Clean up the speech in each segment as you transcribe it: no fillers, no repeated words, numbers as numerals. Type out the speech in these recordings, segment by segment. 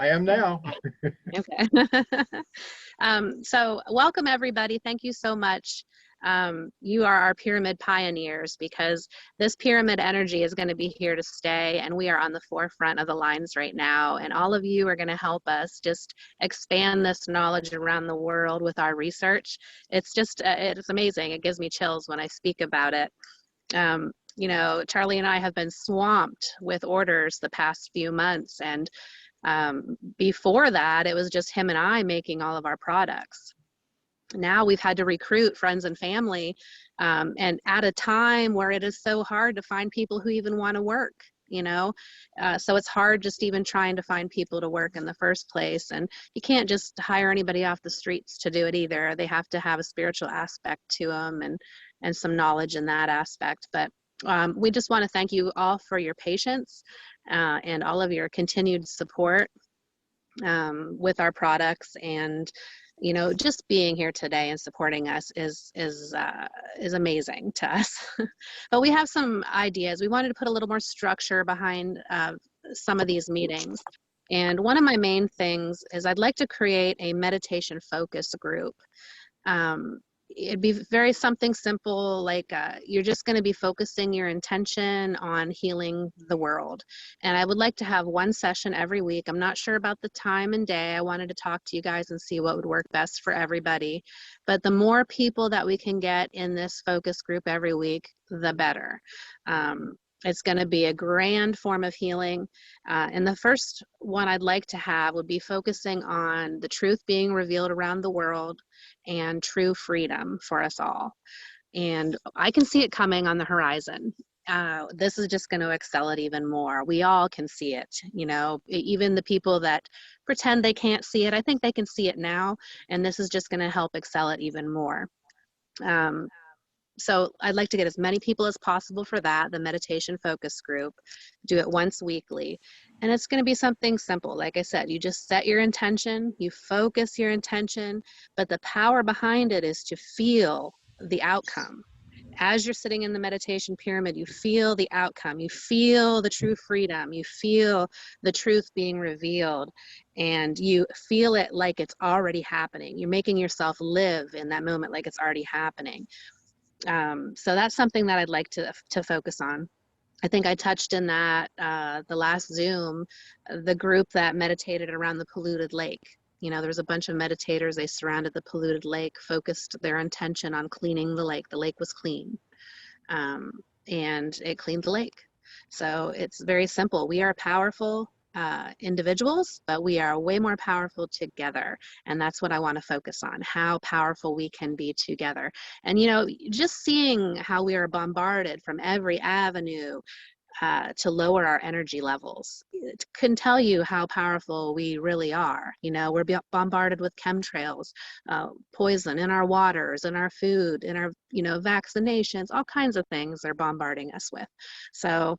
I am now. Okay. So welcome everybody. Thank you so much. You are our pyramid pioneers, because this pyramid energy is going to be here to stay, and we are on the forefront of the lines right now, and all of you are going to help us just expand this knowledge around the world with our research. It's just it's amazing. It gives me chills when I speak about it. You know, Charlie and I have been swamped with orders the past few months, and before that it was just him and I making all of our products. Now we've had to recruit friends and family, and at a time where it is so hard to find people who even want to work, you know. So it's hard just even trying to find people to work in the first place, and you can't just hire anybody off the streets to do it either. They have to have a spiritual aspect to them, and some knowledge in that aspect. But we just want to thank you all for your patience and all of your continued support with our products, and you know, just being here today and supporting us is amazing to us. But we have some ideas. We wanted to put a little more structure behind some of these meetings, and one of my main things is I'd like to create a meditation focus group. It'd be very something simple, like you're just going to be focusing your intention on healing the world. And I would like to have one session every week. I'm not sure about the time and day. I wanted to talk to you guys and see what would work best for everybody. But the more people that we can get in this focus group every week, the better. It's going to be a grand form of healing. And the first one I'd like to have would be focusing on the truth being revealed around the world and true freedom for us all. And I can see it coming on the horizon. This is just going to excel it even more. We all can see it, you know, even the people that pretend they can't see it, I think they can see it now, and this is just going to help excel it even more. So I'd like to get as many people as possible for that, the meditation focus group, do it once weekly. And it's going to be something simple. Like I said, you just set your intention, you focus your intention, but the power behind it is to feel the outcome. As you're sitting in the meditation pyramid, you feel the outcome, you feel the true freedom, you feel the truth being revealed, and you feel it like it's already happening. You're making yourself live in that moment like it's already happening. So that's something that I'd like to focus on. I think I touched in that the last Zoom, the group that meditated around the polluted lake. You know, there was a bunch of meditators, they surrounded the polluted lake, focused their intention on cleaning the lake. The lake was clean, and it cleaned the lake. So it's very simple. We are powerful individuals, but we are way more powerful together. And that's what I want to focus on, how powerful we can be together. And, you know, just seeing how we are bombarded from every avenue to lower our energy levels, it can tell you how powerful we really are. You know, we're bombarded with chemtrails, poison in our waters, in our food, in our, you know, vaccinations, all kinds of things they're bombarding us with. So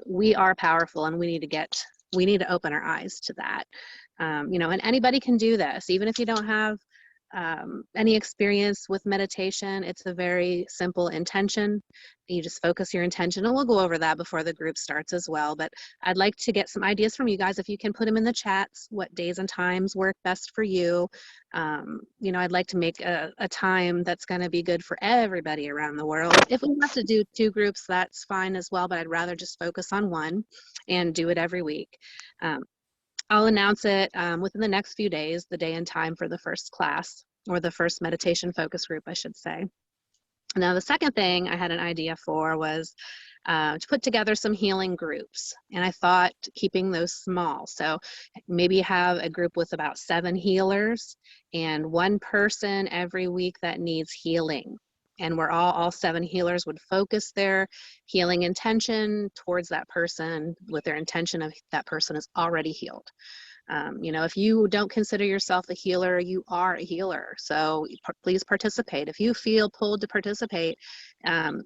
we are powerful, and we need to open our eyes to that. You know, and anybody can do this, even if you don't have any experience with meditation. It's a very simple intention. You just focus your intention, and we'll go over that before the group starts as well. But I'd like to get some ideas from you guys. If you can put them in the chats, what days and times work best for you. You know, I'd like to make a time that's going to be good for everybody around the world. If we have to do 2 groups, that's fine as well, but I'd rather just focus on one and do it every week. I'll announce it within the next few days, the day and time for the first class, or the first meditation focus group, I should say. Now, the second thing I had an idea for was to put together some healing groups. And I thought keeping those small. So maybe have a group with about 7 healers and 1 person every week that needs healing. And where all 7 healers would focus their healing intention towards that person, with their intention of that person is already healed. You know, if you don't consider yourself a healer, you are a healer. So please participate. If you feel pulled to participate,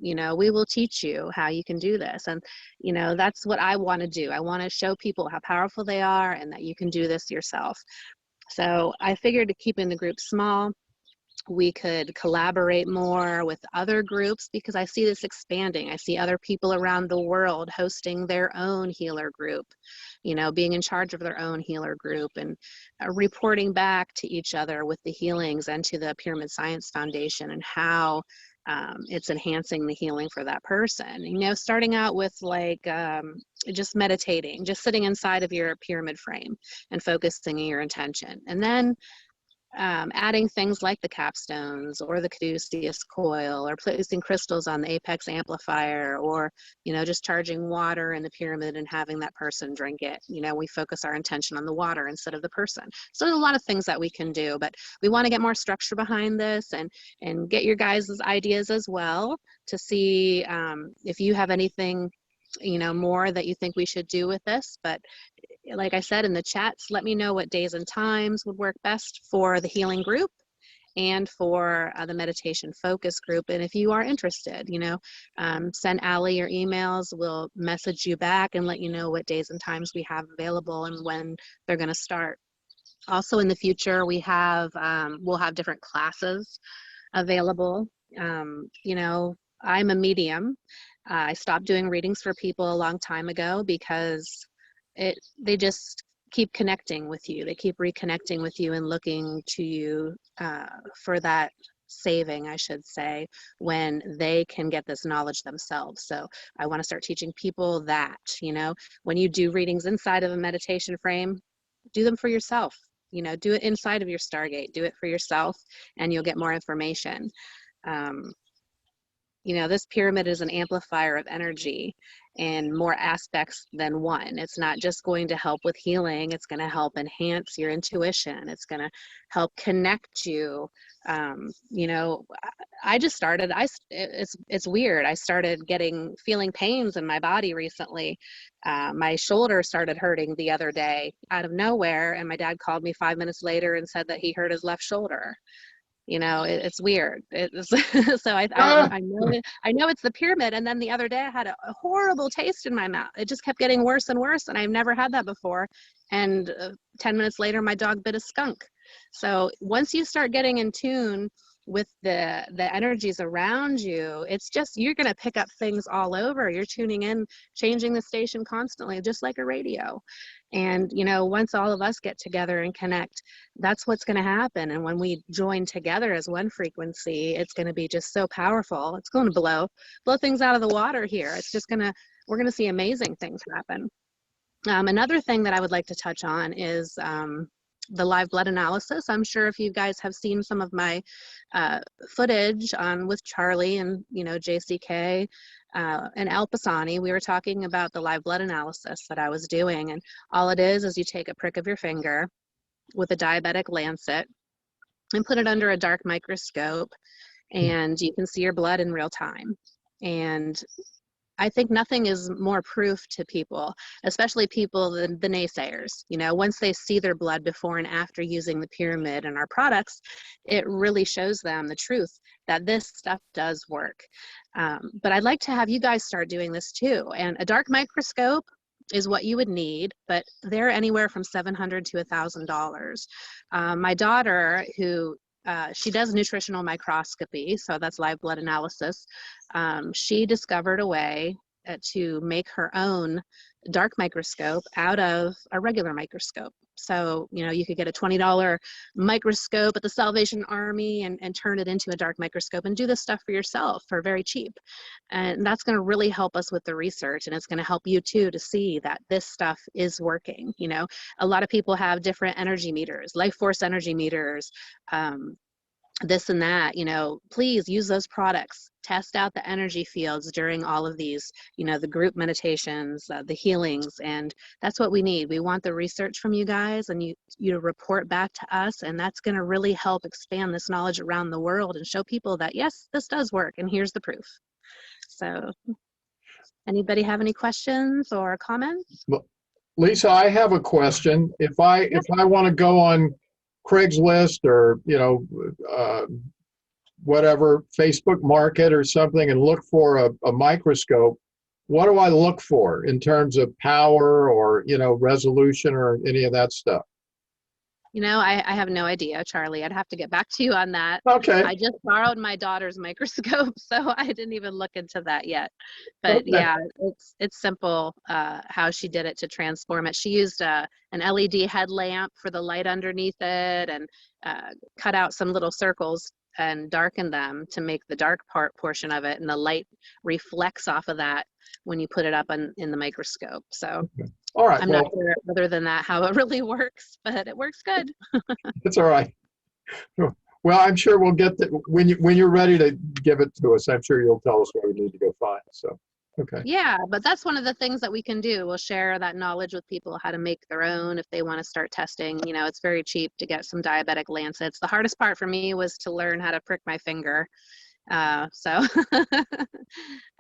you know, we will teach you how you can do this. And, you know, that's what I want to do. I want to show people how powerful they are and that you can do this yourself. So I figured to keeping the group small. We could collaborate more with other groups, because I see this expanding. I see other people around the world hosting their own healer group, you know, being in charge of their own healer group, and reporting back to each other with the healings and to the Pyramid Science Foundation, and how it's enhancing the healing for that person. You know, starting out with like just meditating, just sitting inside of your pyramid frame and focusing your intention. And then adding things like the capstones or the caduceus coil, or placing crystals on the apex amplifier, or, you know, just charging water in the pyramid and having that person drink it. You know, we focus our intention on the water instead of the person. So there's a lot of things that we can do, but we want to get more structure behind this, and get your guys' ideas as well, to see if you have anything, you know, more that you think we should do with this. But like I said in the chats, let me know what days and times would work best for the healing group and for the meditation focus group. And if you are interested, you know, send Allie your emails. We'll message you back and let you know what days and times we have available and when they're going to start. Also in the future, we have we'll have different classes available. You know, I'm a medium. I stopped doing readings for people a long time ago, because they just keep connecting with you. They keep reconnecting with you and looking to you for that saving, I should say, when they can get this knowledge themselves. So I want to start teaching people that, you know, when you do readings inside of a meditation frame, do them for yourself. You know, do it inside of your Stargate. Do it for yourself, and you'll get more information. You know, this pyramid is an amplifier of energy and more aspects than one. It's not just going to help with healing. It's going to help enhance your intuition. It's going to help connect you. You know, I just started, it's weird. I started feeling pains in my body recently. My shoulder started hurting the other day out of nowhere. And my dad called me 5 minutes later and said that he hurt his left shoulder. You know, it's weird. It's so I know it's the pyramid. And then the other day I had a horrible taste in my mouth. It just kept getting worse and worse, and I've never had that before. And 10 minutes later, my dog bit a skunk. So once you start getting in tune with the energies around you, it's just, you're going to pick up things all over. You're tuning in, changing the station constantly, just like a radio. And, you know, once all of us get together and connect, that's what's going to happen. And when we join together as one frequency, it's going to be just so powerful. It's going to blow things out of the water here. It's just we're going to see amazing things happen. Another thing that I would like to touch on is the live blood analysis. I'm sure if you guys have seen some of my footage with Charlie and, you know, JCK and Al Pisani, we were talking about the live blood analysis that I was doing. And all it is you take a prick of your finger with a diabetic lancet and put it under a dark microscope, and you can see your blood in real time. And I think nothing is more proof to people, especially people, the naysayers. You know, once they see their blood before and after using the pyramid and our products, it really shows them the truth that this stuff does work. But I'd like to have you guys start doing this too. And a dark microscope is what you would need, but they're anywhere from $700 to $1,000. My daughter, who she does nutritional microscopy, so that's live blood analysis. She discovered a way to make her own dark microscope out of a regular microscope. So, you know, you could get a $20 microscope at the Salvation Army and turn it into a dark microscope and do this stuff for yourself for very cheap. And that's going to really help us with the research, and it's going to help you too to see that this stuff is working. You know, a lot of people have different energy meters, life force energy meters, this and that. You know, please use those products. Test out the energy fields during all of these, you know, the group meditations, the healings, and that's what we need. We want the research from you guys, and you report back to us, and that's going to really help expand this knowledge around the world and show people that yes, this does work, and here's the proof. So, anybody have any questions or comments? Well, Lisa, I have a question. If I want to go on Craigslist or, you know, whatever, Facebook Market or something, and look for a microscope, what do I look for in terms of power or, you know, resolution or any of that stuff? You know, I have no idea, Charlie. I'd have to get back to you on that. Okay, I just borrowed my daughter's microscope, so I didn't even look into that yet. But okay, yeah, it's simple how she did it to transform it. She used an LED headlamp for the light underneath it, and cut out some little circles and darkened them to make the dark portion of it, and the light reflects off of that when you put it up in the microscope. So all right, I'm not well, sure other than that how it really works, but it works good. it's all right. Well, I'm sure we'll get the, when you're ready to give it to us, I'm sure you'll tell us what we need to go find, so, okay. Yeah, but that's one of the things that we can do. We'll share that knowledge with people, how to make their own if they want to start testing. You know, it's very cheap to get some diabetic lancets. The hardest part for me was to learn how to prick my finger. So,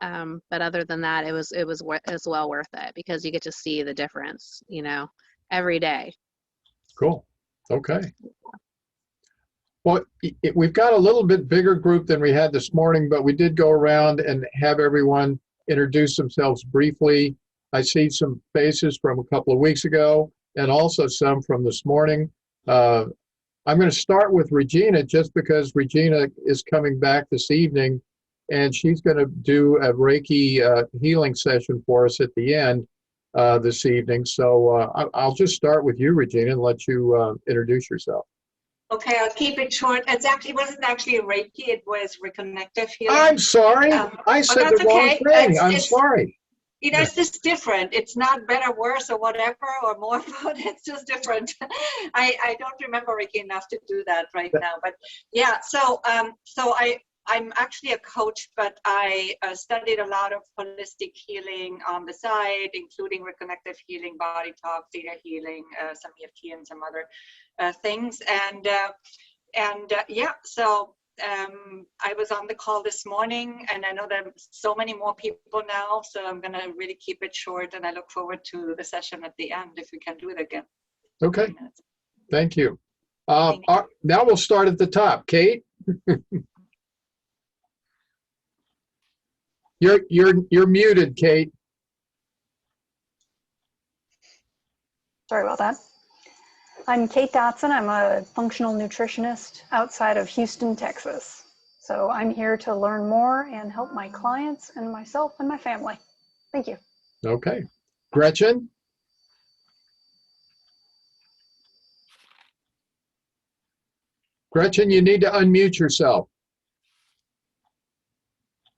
but other than that, it was well worth it because you get to see the difference, you know, every day. Cool, okay. Well, we've got a little bit bigger group than we had this morning, but we did go around and have everyone introduce themselves briefly. I see some faces from a couple of weeks ago and also some from this morning. I'm going to start with Regina just because Regina is coming back this evening and she's going to do a Reiki healing session for us at the end this evening. So I'll just start with you, Regina, and let you introduce yourself. Okay, I'll keep it short. Wasn't actually a Reiki, it was reconnective healing. I'm sorry. I said the wrong thing. I'm sorry. You know, it's just different. It's not better, worse, or whatever, or more, but it's just different. I don't remember Reiki enough to do that right now. But yeah, so I'm actually a coach, but I studied a lot of holistic healing on the side, including reconnective healing, body talk, theta healing, some EFT, and some other things. And yeah, so I was on the call this morning, and I know there's so many more people now, so I'm going to really keep it short, and I look forward to the session at the end if we can do it again. Okay, thank you. Now we'll start at the top. Kate? You're muted, Kate. Sorry about that. I'm Kate Dotson. I'm a functional nutritionist outside of Houston, Texas. So I'm here to learn more and help my clients and myself and my family. Thank you. Okay. Gretchen? Gretchen, you need to unmute yourself.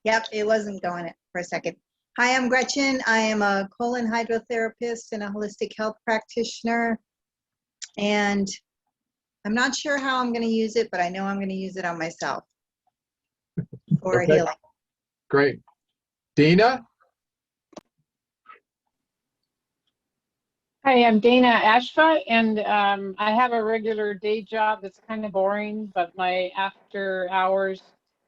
Yep, it wasn't going for a second. Hi, I'm Gretchen. I am a colon hydrotherapist and a holistic health practitioner. And I'm not sure how I'm going to use it, but I know I'm going to use it on myself for healing. Great. Dina? Hi, I'm Dana Ashfa, and I have a regular day job that's kind of boring, but my after hours,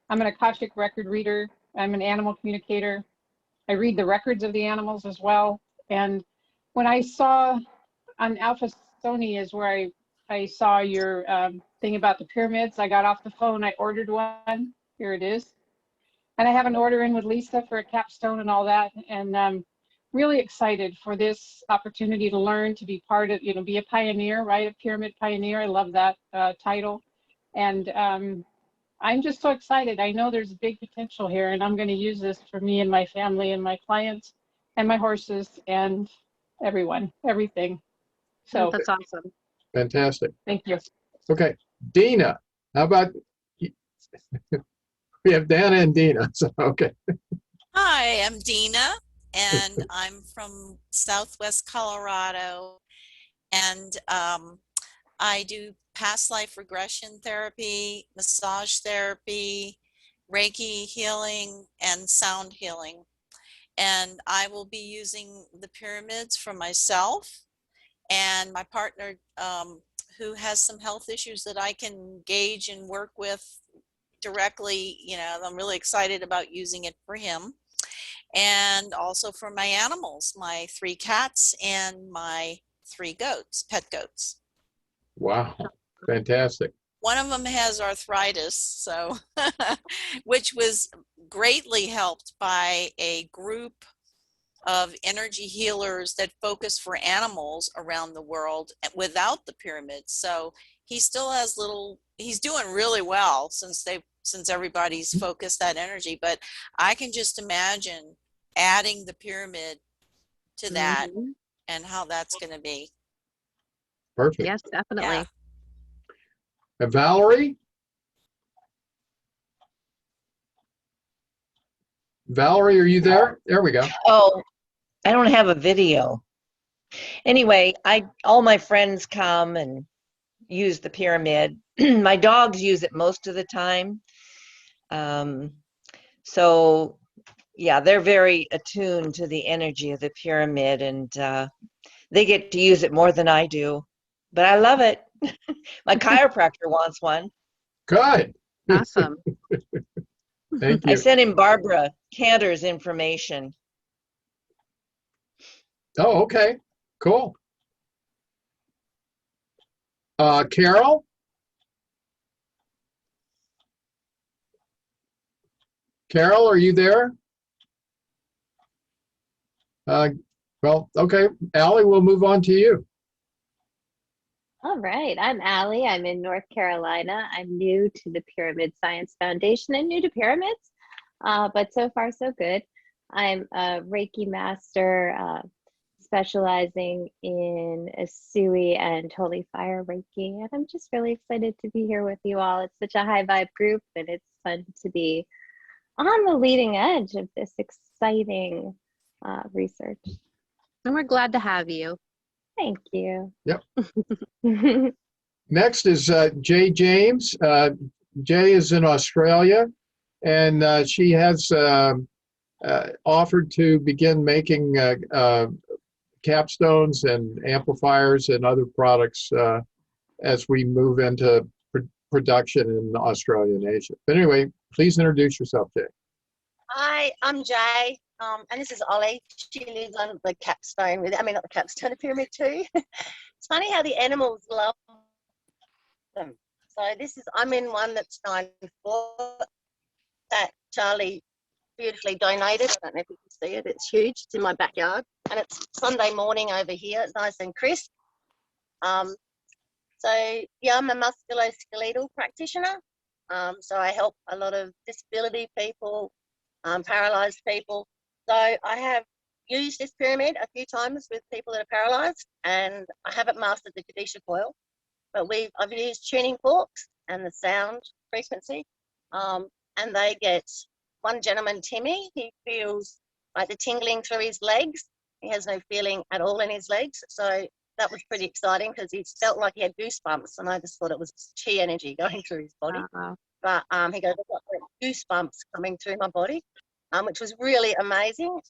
I'm an Akashic record reader. I'm an animal communicator. I read the records of the animals as well. And when I saw on Alpha Sony is where I saw your thing about the pyramids, I got off the phone, I ordered one. Here it is. And I have an order in with Lisa for a capstone and all that. And really excited for this opportunity to learn, to be part of, be a pioneer, right? A pyramid pioneer. I love that title. And I'm just so excited. I know there's big potential here, and I'm going to use this for me and my family and my clients and my horses and everyone, everything. So that's awesome. Fantastic. Thank you. Okay. Dina, how about, we have Dana and Dina, so okay. Hi, I'm Dina, and I'm from Southwest Colorado, and I do past life regression therapy, massage therapy, Reiki healing, and sound healing. And I will be using the pyramids for myself and my partner who has some health issues that I can engage and work with directly. I'm really excited about using it for him. And also for my animals, my 3 cats and my 3 goats, pet goats. Wow, fantastic. One of them has arthritis, so which was greatly helped by a group of energy healers that focus for animals around the world without the pyramids. So he still has he's doing really well since everybody's focused that energy. But I can just imagine adding the pyramid to that Mhm. and how that's going to be. Perfect. Yes, definitely. Yeah. And Valerie? Valerie, are you there? There we go. Oh, I don't have a video. Anyway, all my friends come and use the pyramid. My dogs use it most of the time. So yeah, they're very attuned to the energy of the pyramid, and they get to use it more than I do. But I love it. My chiropractor wants one. Good. Awesome. Thank I you. sent him Barbara Cantor's information. Oh, okay. Cool. Carol? Carol, are you there? Well, okay. Allie, we'll move on to you. All right, I'm Allie. I'm in North Carolina. I'm new to the Pyramid Science Foundation and new to pyramids, but so far so good. I'm a Reiki master specializing in Asui and Holy Fire Reiki, and I'm just really excited to be here with you all. It's such a high vibe group, and it's fun to be on the leading edge of this exciting research. And we're glad to have you. Thank you. Yep. Next is Jay James. Jay is in Australia, and she has offered to begin making capstones and amplifiers and other products as we move into production in Australia and Asia. But anyway, please introduce yourself, Jay. Hi, I'm Jay, and this is Ollie. She lives on the capstone with, not the capstone, the pyramid too. It's funny how the animals love them. So I'm in one that's 9 foot that Charlie beautifully donated. I don't know if you can see it. It's huge. It's in my backyard, and it's Sunday morning over here. It's nice and crisp. So yeah, I'm a musculoskeletal practitioner. So I help a lot of disability people, paralyzed people. So I have used this pyramid a few times with people that are paralyzed, and I haven't mastered the Kadisha coil, but I've used tuning forks and the sound frequency, and they get, one gentleman, Timmy, he feels like the tingling through his legs. He has no feeling at all in his legs. So that was pretty exciting because he felt like he had goosebumps, and I just thought it was chi energy going through his body. But he goes, I've got goosebumps coming through my body, which was really amazing.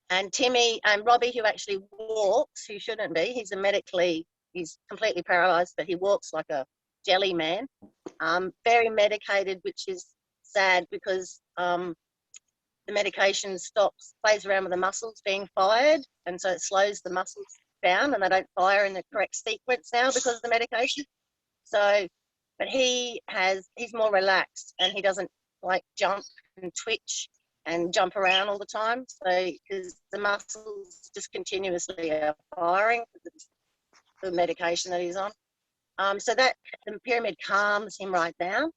And Timmy and Robbie, who actually walks, who shouldn't be, he's completely paralyzed, but he walks like a jelly man. Very medicated, which is sad because the medication plays around with the muscles being fired, and so it slows the muscles down, and they don't fire in the correct sequence now because of the medication. So, but he's more relaxed, and he doesn't like jump and twitch and jump around all the time. So, because the muscles just continuously are firing because of the medication that he's on. So that the pyramid calms him right down,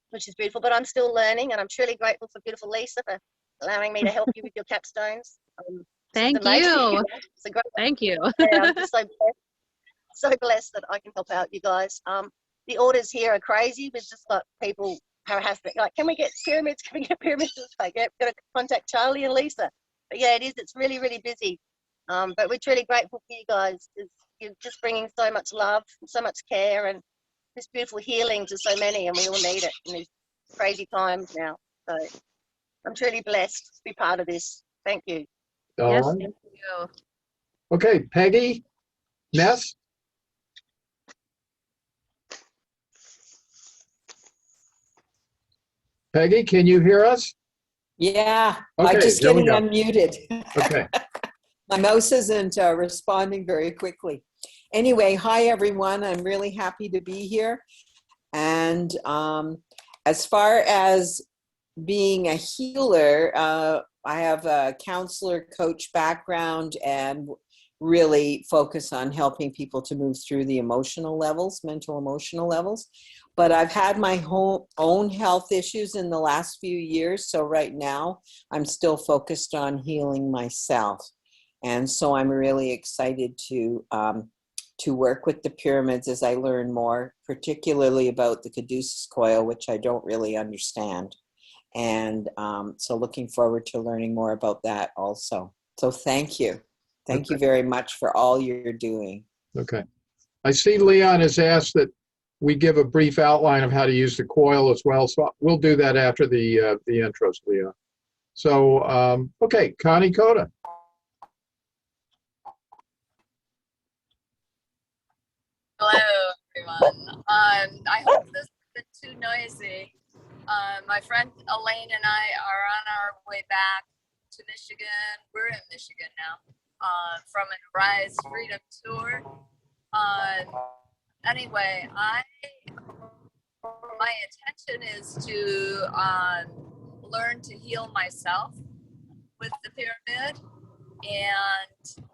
which is beautiful. But I'm still learning, and I'm truly grateful for beautiful Lisa for allowing me to help you with your capstones. Thank you. It's a great, Thank you. yeah, I'm just so blessed that I can help out you guys. The orders here are crazy. We've just got people harassing, like, can we get pyramids? Can we get pyramids? Like, yeah, we've got to contact Charlie and Lisa. But yeah, it's really, really busy. But we're truly grateful for you guys. You're just bringing so much love, so much care, and this beautiful healing to so many, and we all need it in these crazy times now. So I'm truly blessed to be part of this. Thank you. All Yes, right. thank you. Okay, Peggy Ness. Peggy, can you hear us? Yeah, Okay, I'm just here we getting go. unmuted. Okay. My mouse isn't responding very quickly. Anyway, hi everyone. I'm really happy to be here. And as far as being a healer, I have a counselor coach background and really focus on helping people to move through the emotional levels, mental emotional levels. But I've had my own health issues in the last few years. So right now I'm still focused on healing myself. And so I'm really excited to work with the pyramids as I learn more, particularly about the caduceus coil, which I don't really understand. And so looking forward to learning more about that also. So thank you. Thank you very much for all you're doing. Okay. I see Leon has asked that we give a brief outline of how to use the coil as well. So we'll do that after the intros, Leon. So, okay, Connie Coda. Hello, everyone. I hope this isn't too noisy. My friend Elaine and I are on our way back to Michigan. We're in Michigan now from an Rise Freedom Tour. Anyway, my intention is to learn to heal myself with the pyramid and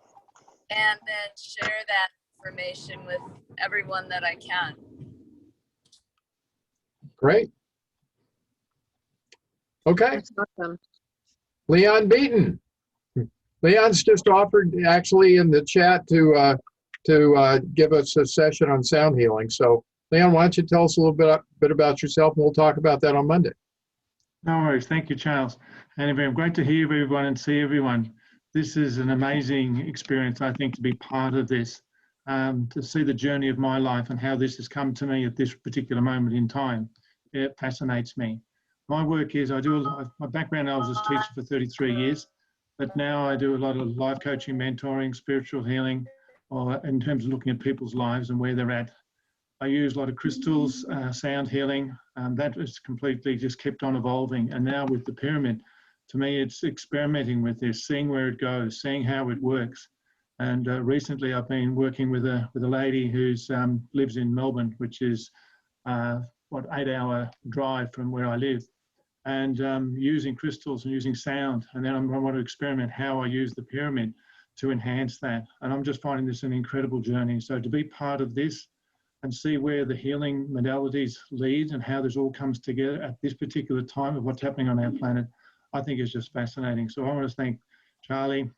then share that information with everyone that I can. Great. Okay. That's awesome. Leon Beaton. Leon's just offered actually in the chat to give us a session on sound healing. So Leon, why don't you tell us a little bit about yourself, and we'll talk about that on Monday. No worries. Thank you, Charles. And everyone, great to hear everyone and see everyone. This is an amazing experience, I think, to be part of this, to see the journey of my life and how this has come to me at this particular moment in time. It fascinates me. My work is, my background, I was a teacher for 33 years, but now I do a lot of life coaching, mentoring, spiritual healing, or in terms of looking at people's lives and where they're at. I use a lot of crystals, sound healing. That has completely just kept on evolving. And now with the pyramid, to me, it's experimenting with this, seeing where it goes, seeing how it works. And recently I've been working with a lady who's lives in Melbourne, which is 8-hour drive from where I live, and using crystals and using sound. And then I want to experiment how I use the pyramid to enhance that. And I'm just finding this an incredible journey. So to be part of this and see where the healing modalities lead and how this all comes together at this particular time of what's happening on our planet, I think is just fascinating. So I want to thank Charlie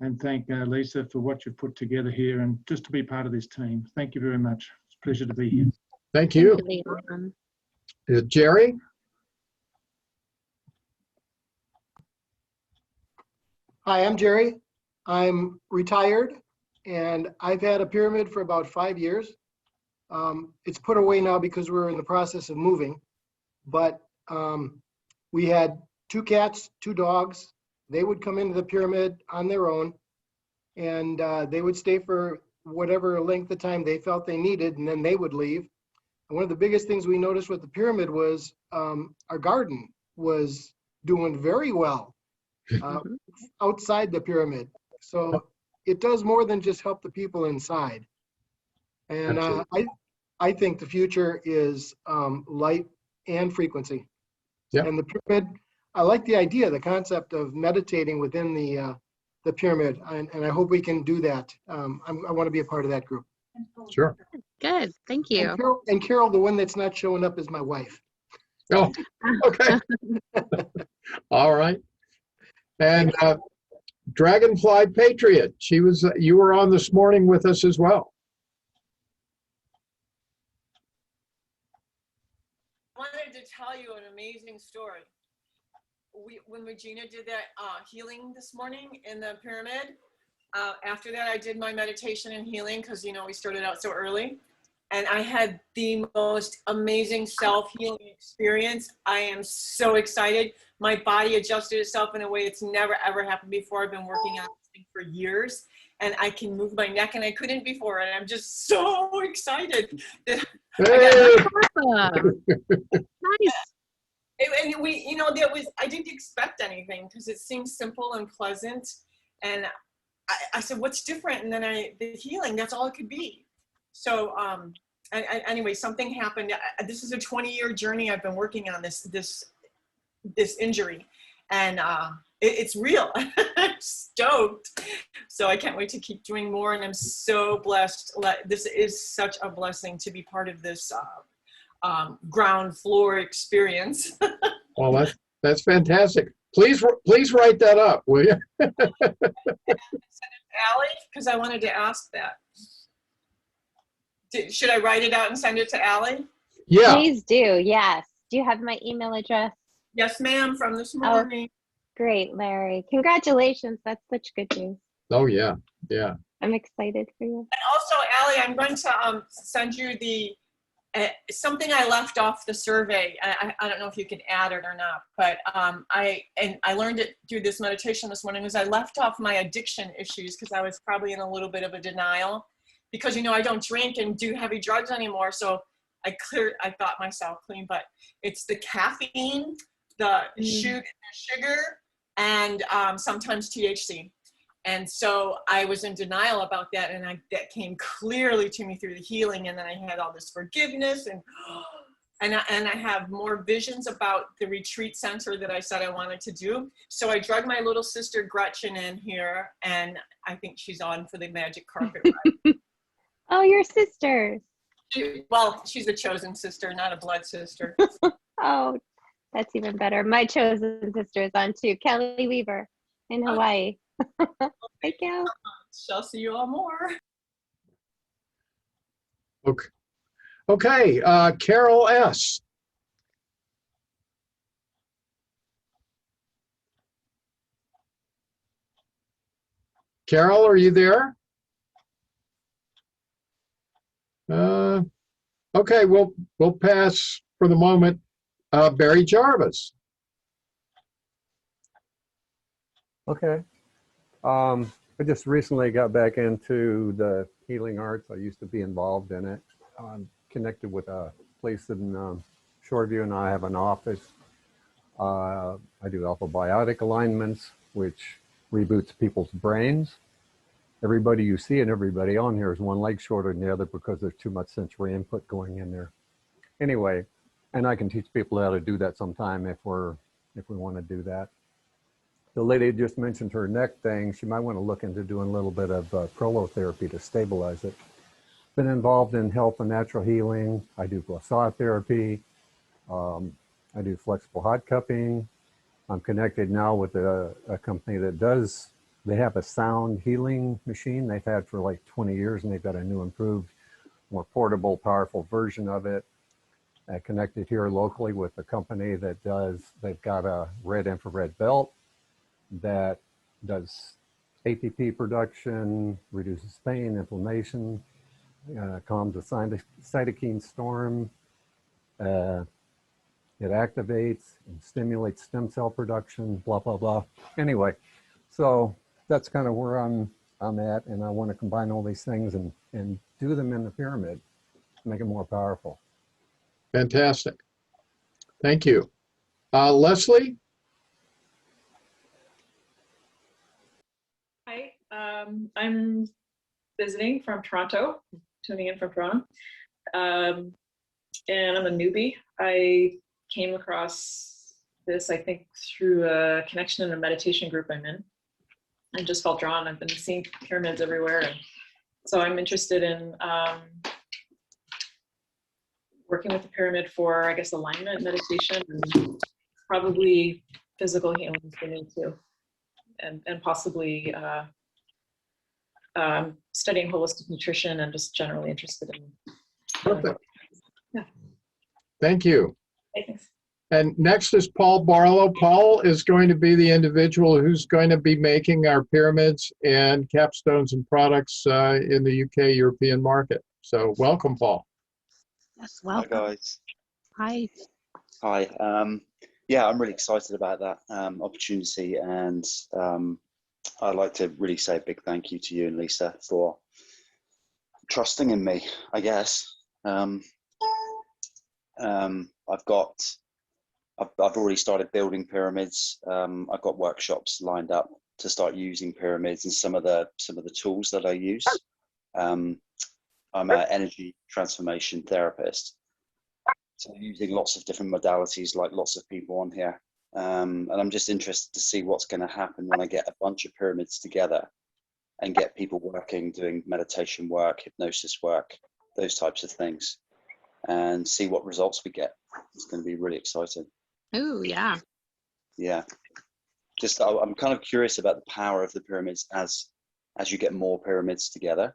and thank Lisa for what you've put together here and just to be part of this team. Thank you very much. It's a pleasure to be here. Thank you. Thank you, Leon. Jerry? Hi, I'm Jerry. I'm retired and I've had a pyramid for about 5 years. It's put away now because we're in the process of moving, but we had 2 cats, 2 dogs. They would come into the pyramid on their own, and they would stay for whatever length of time they felt they needed, and then they would leave. And one of the biggest things we noticed with the pyramid was our garden was doing very well outside the pyramid. So it does more than just help the people inside. And I think the future is light and frequency. Yep. And the pyramid, I like the idea, the concept of meditating within the pyramid, and I hope we can do that. I want to be a part of that group. Sure. Good. Thank you. And Carol, the one that's not showing up is my wife. Oh, okay. All right. And Dragonfly Patriot, you were on this morning with us as well. I wanted to tell you an amazing story. When Regina did that healing this morning in the pyramid, after that I did my meditation and healing because, we started out so early. And I had the most amazing self-healing experience. I am so excited. My body adjusted itself in a way it's never, ever happened before. I've been working on this thing for years. And I can move my neck and I couldn't before. And I'm just so excited. That Awesome. Nice. And I didn't expect anything because it seemed simple and pleasant. And I said, what's different? And then the healing, that's all it could be. So anyway, something happened. This is a 20-year journey I've been working on this injury. And it's real. I'm stoked. So I can't wait to keep doing more. And I'm so blessed. This is such a blessing to be part of this ground floor experience. Well, that's fantastic. Please write that up, will you? Send it to Allie, because I wanted to ask that. Should I write it out and send it to Allie? Yeah. Please do. Yes. Do you have my email address? Yes, ma'am, from this morning. Great, Larry. Congratulations. That's such good news. Oh, yeah. Yeah. I'm excited for you. And also, Allie, I'm going to send you the something I left off the survey. I don't know if you can add it or not, but I learned it through this meditation this morning. Was I left off my addiction issues because I was probably in a little bit of a denial because, you know, I don't drink and do heavy drugs anymore. So I thought myself clean, but it's the caffeine, the sugar, and sometimes THC. And so I was in denial about that, and that came clearly to me through the healing. And then I had all this forgiveness, and I have more visions about the retreat center that I said I wanted to do. So I drug my little sister Gretchen in here, and I think she's on for the magic carpet ride. Oh, your sisters. Well, she's a chosen sister, not a blood sister. Oh, that's even better. My chosen sister is on too, Kelly Weaver in Hawaii. Thank you. Shall see you all more. Okay. Carol S. Carol, are you there? Okay, we'll pass for the moment. Barry Jarvis. Okay. I just recently got back into the healing arts. I used to be involved in it. I'm connected with a place in Shoreview, and I have an office. I do alphabiotic alignments, which reboots people's brains. Everybody you see and everybody on here is one leg shorter than the other because there's too much sensory input going in there. Anyway, and I can teach people how to do that sometime if we want to do that. The lady just mentioned her neck thing. She might want to look into doing a little bit of prolotherapy to stabilize it. Been involved in health and natural healing. I do massage therapy. I do flexible hot cupping. I'm connected now with a company that they have a sound healing machine they've had for like 20 years, and they've got a new, improved, more portable, powerful version of it. I connected here locally with a company they've got a red infrared belt that does ATP production, reduces pain, inflammation, calms the cytokine storm. It activates and stimulates stem cell production, blah, blah, blah. Anyway, so that's kind of where I'm at, and I want to combine all these things and do them in the pyramid, make it more powerful. Fantastic. Thank you. Leslie? Hi, I'm visiting from Toronto, tuning in from Toronto, and I'm a newbie. I came across this, I think, through a connection in a meditation group I'm in. I just felt drawn. I've been seeing pyramids everywhere, and so I'm interested in working with the pyramid for, I guess, alignment meditation and probably physical healing for me too. And possibly studying holistic nutrition and just generally interested in. Perfect. Yeah. Thank you. Okay, thanks. And next is Paul Barlow. Paul is going to be the individual who's going to be making our pyramids and capstones and products in the UK European market. So welcome, Paul. Yes, welcome. Hi, guys. Hi. Hi. Yeah, I'm really excited about that opportunity, and I'd like to really say a big thank you to you and Lisa for trusting in me, I guess. I've already started building pyramids. I've got workshops lined up to start using pyramids and some of the tools that I use. I'm an energy transformation therapist, so using lots of different modalities, like lots of people on here. And I'm just interested to see what's going to happen when I get a bunch of pyramids together and get people working, doing meditation work, hypnosis work, those types of things, and see what results we get. It's going to be really exciting. Ooh, yeah. Yeah. Just, I'm kind of curious about the power of the pyramids as you get more pyramids together.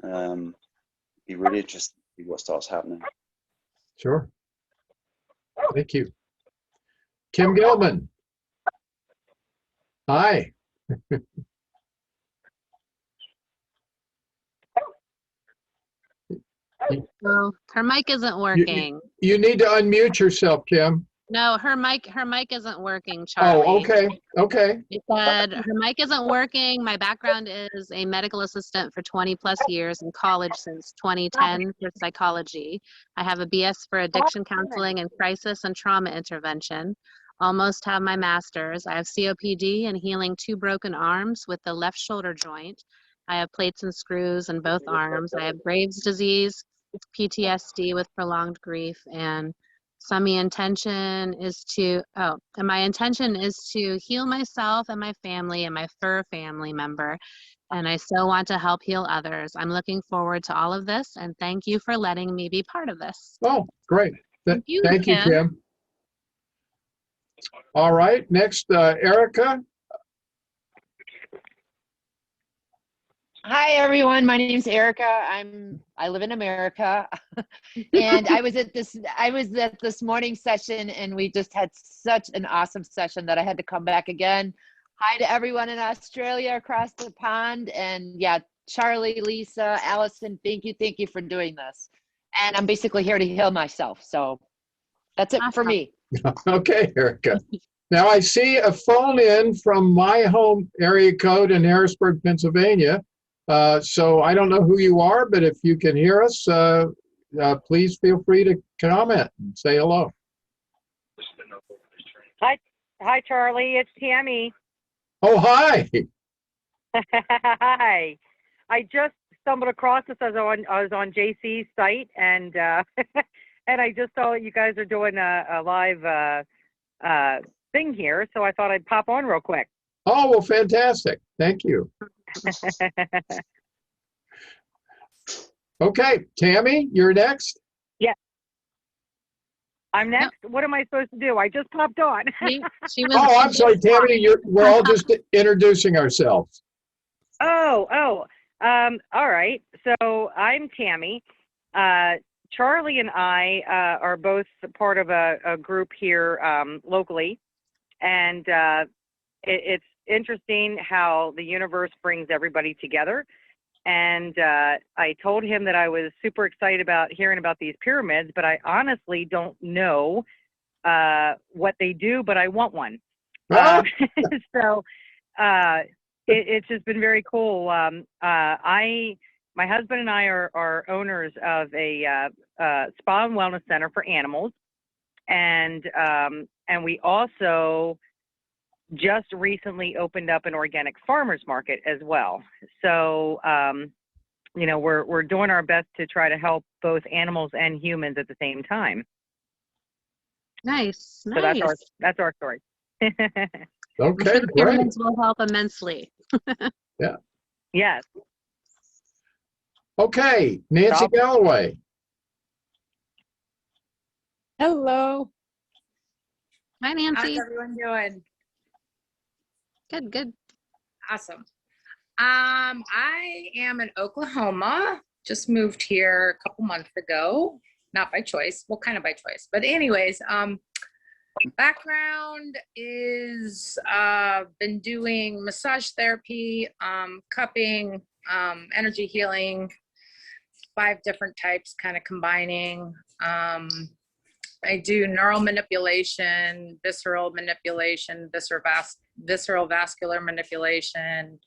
Be really interested to see what starts happening. Sure. Thank you. Kim Gilman. Hi. Oh, her mic isn't working. You need to unmute yourself, Kim. No, her mic isn't working, Oh, Charlie. okay. Okay. She said her mic isn't working. My background is a medical assistant for 20 plus years, in college since 2010 for psychology. I have a BS for addiction counseling and crisis and trauma intervention. Almost have my master's. I have COPD and healing 2 broken arms with the left shoulder joint. I have plates and screws in both arms. I have Graves' disease, PTSD with prolonged grief, and my intention is to heal myself and my family and my fur family member. And I still want to help heal others. I'm looking forward to all of this, and thank you for letting me be part of this. Oh, great. Thank you, Kim. All right, next, Erica. Hi everyone, my name's Erica. I live in America, and I was at this morning session, and we just had such an awesome session that I had to come back again. Hi to everyone in Australia across the pond, and yeah, Charlie, Lisa, Allison, thank you for doing this. And I'm basically here to heal myself. So that's it for me. Okay, Erica. Now I see a phone in from my home area code in Harrisburg, Pennsylvania. So I don't know who you are, but if you can hear us, please feel free to comment and say hello. Hi, Charlie. It's Tammy. Oh, hi. Hi. I just stumbled across this as I was on JC's site, and and I just saw that you guys are doing a live thing here, so I thought I'd pop on real quick. Oh, well, fantastic. Thank you. Okay, Tammy, you're next. Yeah. I'm next. What am I supposed to do? I just popped on. Oh, I'm sorry, Tammy. We're all just introducing ourselves. All right. So I'm Tammy. Charlie and I are both part of a group here locally, and it's interesting how the universe brings everybody together. And I told him that I was super excited about hearing about these pyramids, but I honestly don't know what they do, but I want one. So it's just been very cool. My husband and I are owners of a spa and wellness center for animals, and we also just recently opened up an organic farmers market as well. So, we're doing our best to try to help both animals and humans at the same time. Nice. So that's our story. Okay, the great. pyramids will help immensely. Yeah. Yes. Okay, Nancy Galloway. Hello. Hi, Nancy. How's everyone doing? Good. Awesome. I am in Oklahoma. Just moved here a couple months ago. Not by choice. Well, kind of by choice. But anyways, background is been doing massage therapy, cupping, energy healing, 5 different types, kind of combining. I do neural manipulation, visceral manipulation, visceral vascular manipulation,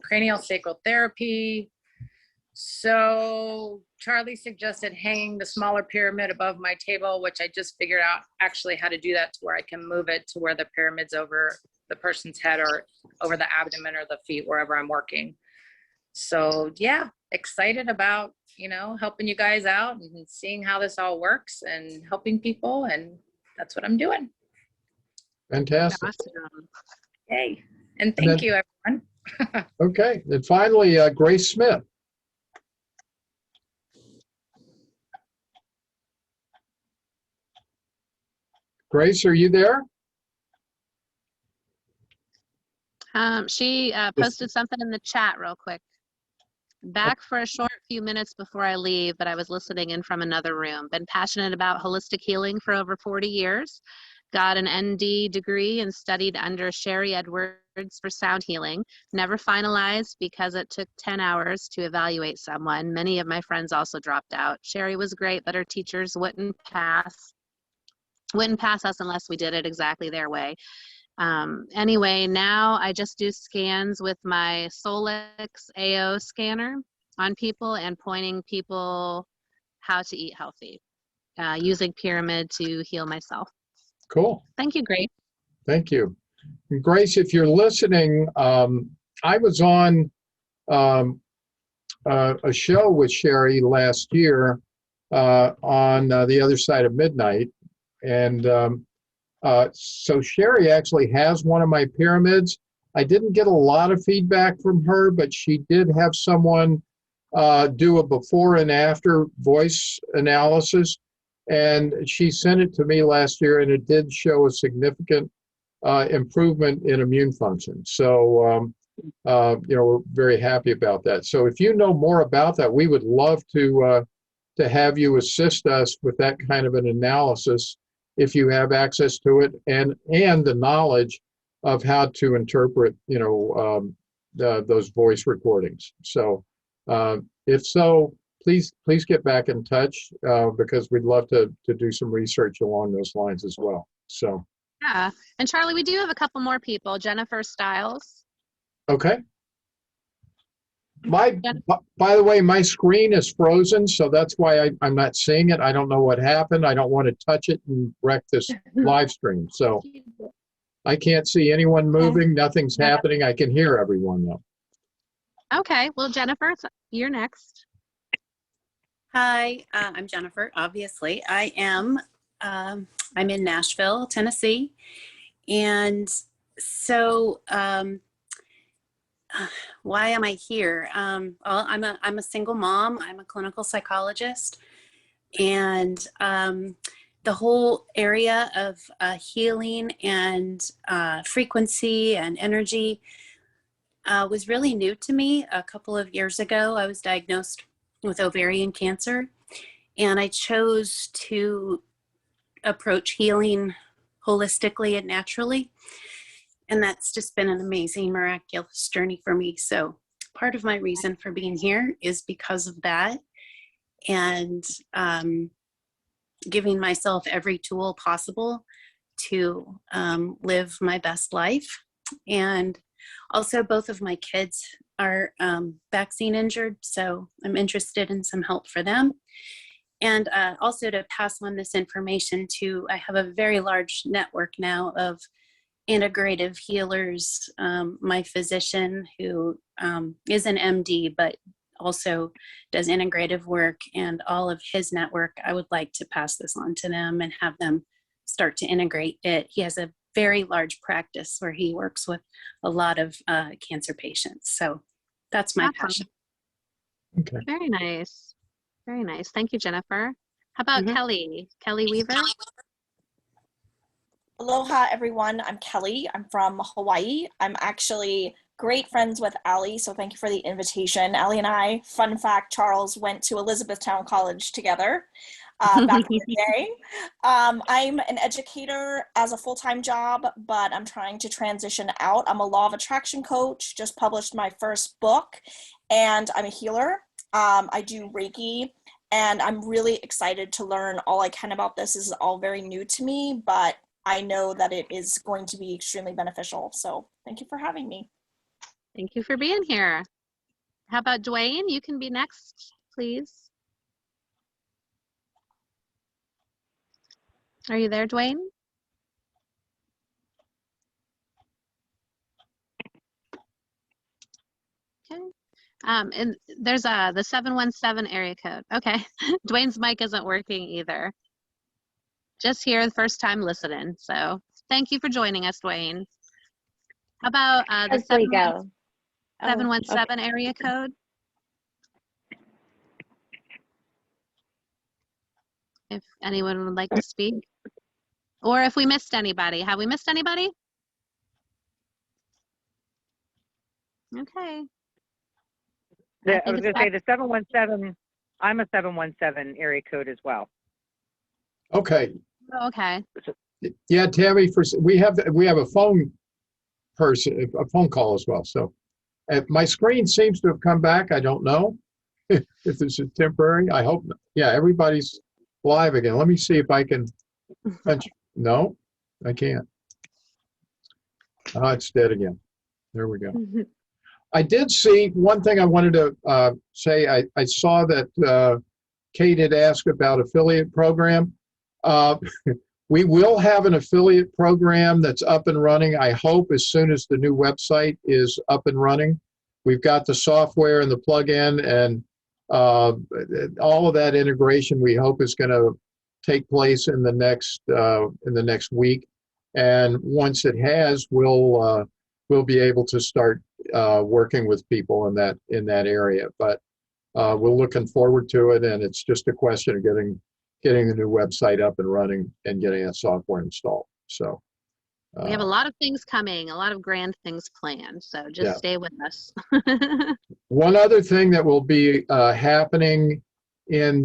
cranial sacral therapy. So Charlie suggested hanging the smaller pyramid above my table, which I just figured out actually how to do that to where I can move it to where the pyramid's over the person's head or over the abdomen or the feet, wherever I'm working. So yeah, excited about, helping you guys out and seeing how this all works and helping people. And that's what I'm doing. Fantastic. Awesome. Yay. And And thank then- you, everyone. Okay, and finally, Grace Smith. Grace, are you there? She posted something in the chat real quick. Back for a short few minutes before I leave, but I was listening in from another room. Been passionate about holistic healing for over 40 years. Got an ND degree and studied under Sherry Edwards for sound healing. Never finalized because it took 10 hours to evaluate someone. Many of my friends also dropped out. Sherry was great, but her teachers wouldn't pass us unless we did it exactly their way. Anyway, now I just do scans with my Solix AO scanner on people and pointing people how to eat healthy, using Pyramid to heal myself. Cool. Thank you, Grace. Thank you. And Grace, if you're listening, I was on a show with Sherry last year on the other side of midnight. And so Sherry actually has one of my pyramids. I didn't get a lot of feedback from her, but she did have someone do a before and after voice analysis. And she sent it to me last year, and it did show a significant improvement in immune function. So, we're very happy about that. So if you know more about that, we would love to have you assist us with that kind of an analysis if you have access to it and the knowledge of how to interpret, those voice recordings. So if so, please get back in touch because we'd love to do some research along those lines as well. So. Yeah, and Charlie, we do have a couple more people. Jennifer Stiles. Okay. By the way, my screen is frozen, so that's why I'm not seeing it. I don't know what happened. I don't want to touch it and wreck this live stream. So I can't see anyone moving. Nothing's happening. I can hear everyone though. Okay, well, Jennifer, you're next. Hi, I'm Jennifer, obviously. I'm in Nashville, Tennessee. And so why am I here? Well, I'm a single mom. I'm a clinical psychologist. And the whole area of healing and frequency and energy was really new to me. A couple of years ago, I was diagnosed with ovarian cancer, and I chose to approach healing holistically and naturally. And that's just been an amazing, miraculous journey for me. So part of my reason for being here is because of that, and giving myself every tool possible to live my best life. And also both of my kids are vaccine injured, so I'm interested in some help for them. And also to pass on this information to, I have a very large network now of integrative healers. My physician, who is an MD, but also does integrative work, and all of his network, I would like to pass this on to them and have them start to integrate it. He has a very large practice where he works with a lot of cancer patients. So that's my passion. Okay. Very nice. Very nice. Thank you, Jennifer. How about Kelly Weaver? Aloha, everyone. I'm Kelly. I'm from Hawaii. I'm actually great friends with Allie, so thank you for the invitation. Allie and I, fun fact, Charles, went to Elizabethtown College together back in the day. I'm an educator as a full-time job, but I'm trying to transition out. I'm a law of attraction coach, just published my first book, and I'm a healer. I do Reiki, and I'm really excited to learn all I can about this. This is all very new to me, but I know that it is going to be extremely beneficial. So thank you for having me. Thank you for being here. How about Dwayne? You can be next, please. Are you there, Dwayne? Okay. And there's the 717 area code. Okay. Dwayne's mic isn't working either. Just here, the first time listening. So Thank you for joining us, Dwayne. How about the How's Lee go? Oh, 717 area code? If anyone would like to speak. Or if we missed anybody. Have we missed anybody? Okay. I was going to say the 717, I'm a 717 area code as well. Okay. Oh, okay. Yeah, Tammy, we have a phone person, a phone call as well. So my screen seems to have come back. I don't know if this is temporary. I hope not. Yeah, everybody's live again. Let me see if I can punch. No, I can't. Oh, it's dead again. There we go. I did see one thing I wanted to say. I saw that Kate had asked about affiliate program. We will have an affiliate program that's up and running, I hope, as soon as the new website is up and running. We've got the software and the plugin, and all of that integration we hope is going to take place in the next week. And once it has, we'll be able to start working with people in that area. But we're looking forward to it, and it's just a question of getting the new website up and running and getting that software installed. So we have a lot of things coming, a lot of grand things planned. So just stay with us. One other thing that will be happening in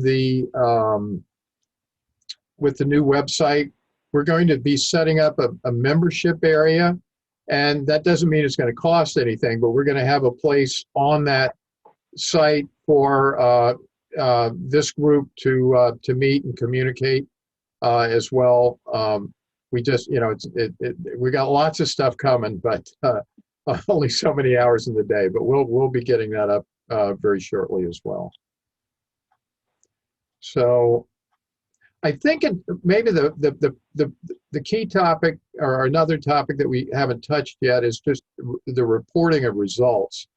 with the new website, we're going to be setting up a membership area, and that doesn't mean it's going to cost anything, but we're going to have a place on that site for this group to meet and communicate as well. We just, we got lots of stuff coming, but only so many hours in the day. But we'll be getting that up very shortly as well. So I think maybe the key topic, or another topic that we haven't touched yet, is just the reporting of results.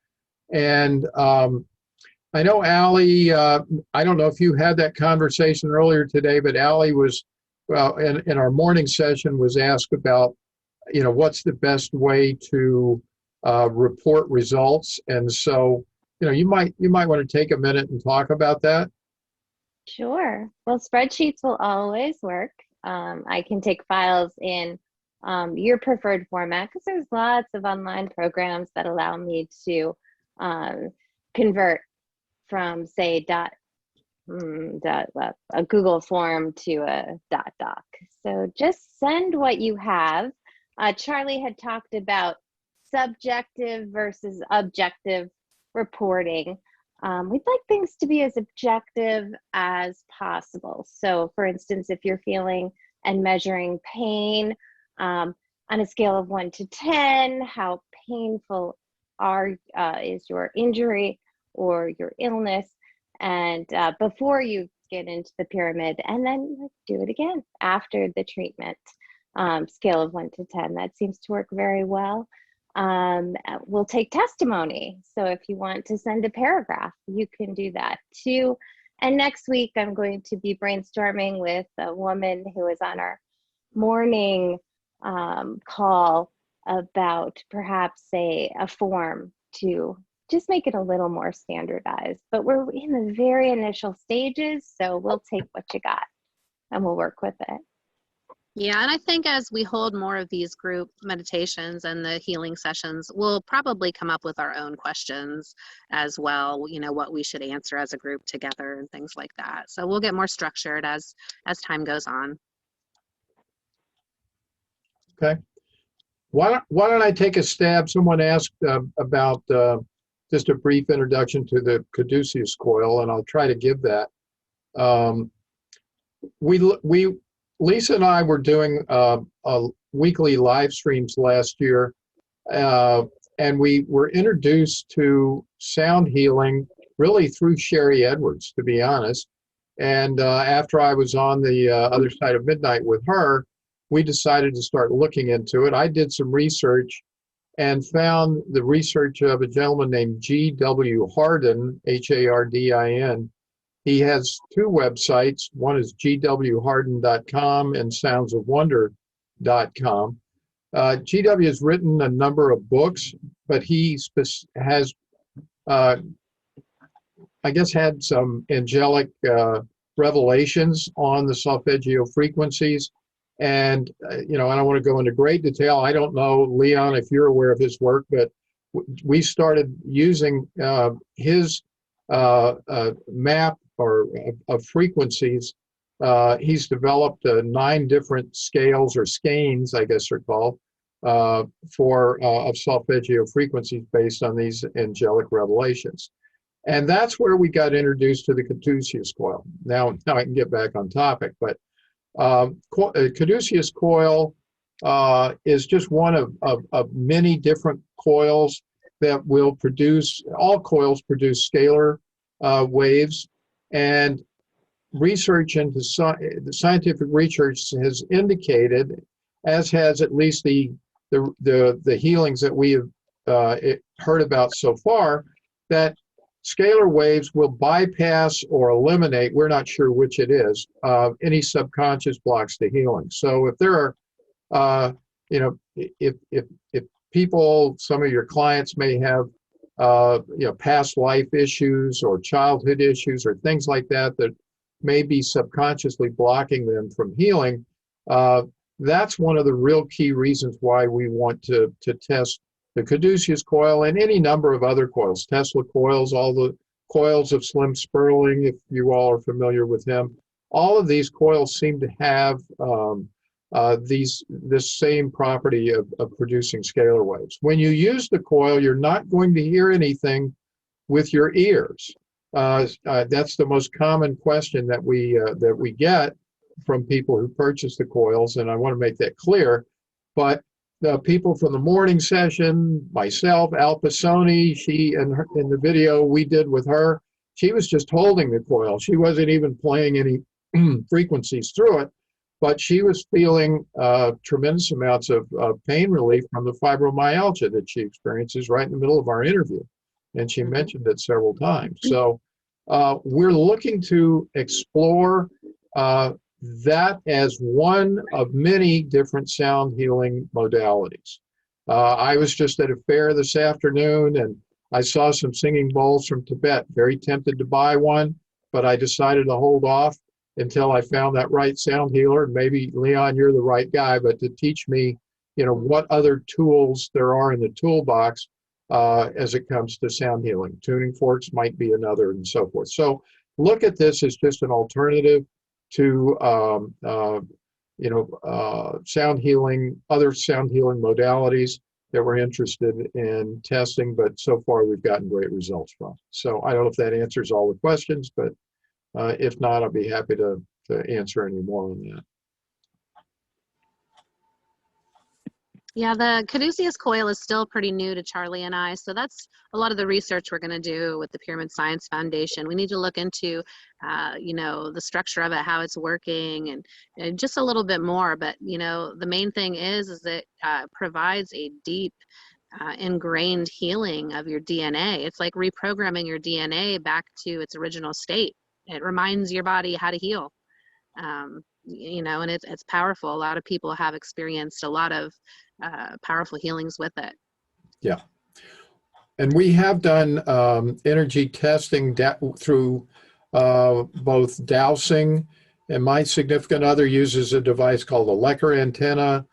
And I know Allie, I don't know if you had that conversation earlier today, but Allie was, well, in our morning session, was asked about, what's the best way to report results. And so, you might want to take a minute and talk about that. Sure. Well, spreadsheets will always work. I can take files in your preferred format, because there's lots of online programs that allow me to convert from, say, a Google form to a doc. So just send what you have. Charlie had talked about subjective versus objective reporting. We'd like things to be as objective as possible. So for instance, if you're feeling and measuring pain on a scale of 1 to 10, how painful is your injury or your illness? And before you get into the pyramid, and then do it again after the treatment, scale of 1 to 10. That seems to work very well. We'll take testimony. So if you want to send a paragraph, you can do that too. And next week, I'm going to be brainstorming with a woman who is on our morning call about perhaps a form to just make it a little more standardized. But we're in the very initial stages, so we'll take what you got and we'll work with it. Yeah, and I think as we hold more of these group meditations and the healing sessions, we'll probably come up with our own questions as well, what we should answer as a group together and things like that. So we'll get more structured as time goes on. Okay. Why don't I take a stab? Someone asked about just a brief introduction to the caduceus coil, and I'll try to give that. Lisa and I were doing weekly live streams last year, and we were introduced to sound healing really through Sherry Edwards, to be honest. And after I was on the other side of midnight with her, we decided to start looking into it. I did some research and found the research of a gentleman named G.W. Hardin, Hardin. He has two websites. One is gwhardin.com and soundsofwonder.com. GW has written a number of books, but he has, I guess, had some angelic revelations on the solfeggio frequencies. And, you know, I don't want to go into great detail. I don't know, Leon, if you're aware of his work, but we started using his map of frequencies. He's developed 9 different scales, or skeins, I guess they're called, of solfeggio frequencies based on these angelic revelations. And that's where we got introduced to the caduceus coil. Now I can get back on topic, but caduceus coil is just one of many different coils that will produce, all coils produce scalar waves, and research into the scientific research has indicated, as has at least the healings that we have heard about so far, that scalar waves will bypass or eliminate, we're not sure which it is, any subconscious blocks to healing. So if there are, you know, if people, some of your clients may have, you know, past life issues or childhood issues or things like that that may be subconsciously blocking them from healing, that's one of the real key reasons why we want to test the caduceus coil and any number of other coils, Tesla coils, all the coils of Slim Sperling, if you all are familiar with him. All of these coils seem to have this same property of producing scalar waves. When you use the coil, you're not going to hear anything with your ears. That's the most common question that we get from people who purchase the coils, and I want to make that clear. But the people from the morning session, myself, Al Pisoni, she in the video we did with her, she was just holding the coil. She wasn't even playing any frequencies through it, but she was feeling tremendous amounts of pain relief from the fibromyalgia that she experiences right in the middle of our interview. And she mentioned it several times. So we're looking to explore that as one of many different sound healing modalities. I was just at a fair this afternoon and I saw some singing bowls from Tibet. Very tempted to buy one, but I decided to hold off until I found that right sound healer. Maybe, Leon, you're the right guy, but to teach me, you know, what other tools there are in the toolbox as it comes to sound healing. Tuning forks might be another, and so forth. So look at this as just an alternative to you know, sound healing, other sound healing modalities that we're interested in testing, but so far we've gotten great results from. So I don't know if that answers all the questions, but if not, I'll be happy to answer any more on that. Yeah, the caduceus coil is still pretty new to Charlie and I, so that's a lot of the research we're going to do with the Pyramid Science Foundation. We need to look into, you know, the structure of it, how it's working, and just a little bit more. But you know, the main thing is it provides a deep, ingrained healing of your DNA. It's like reprogramming your DNA back to its original state. It reminds your body how to heal. You know, and it's powerful. A lot of people have experienced a lot of powerful healings with it. Yeah. And we have done energy testing through both dowsing, and my significant other uses a device called a Lecker antenna.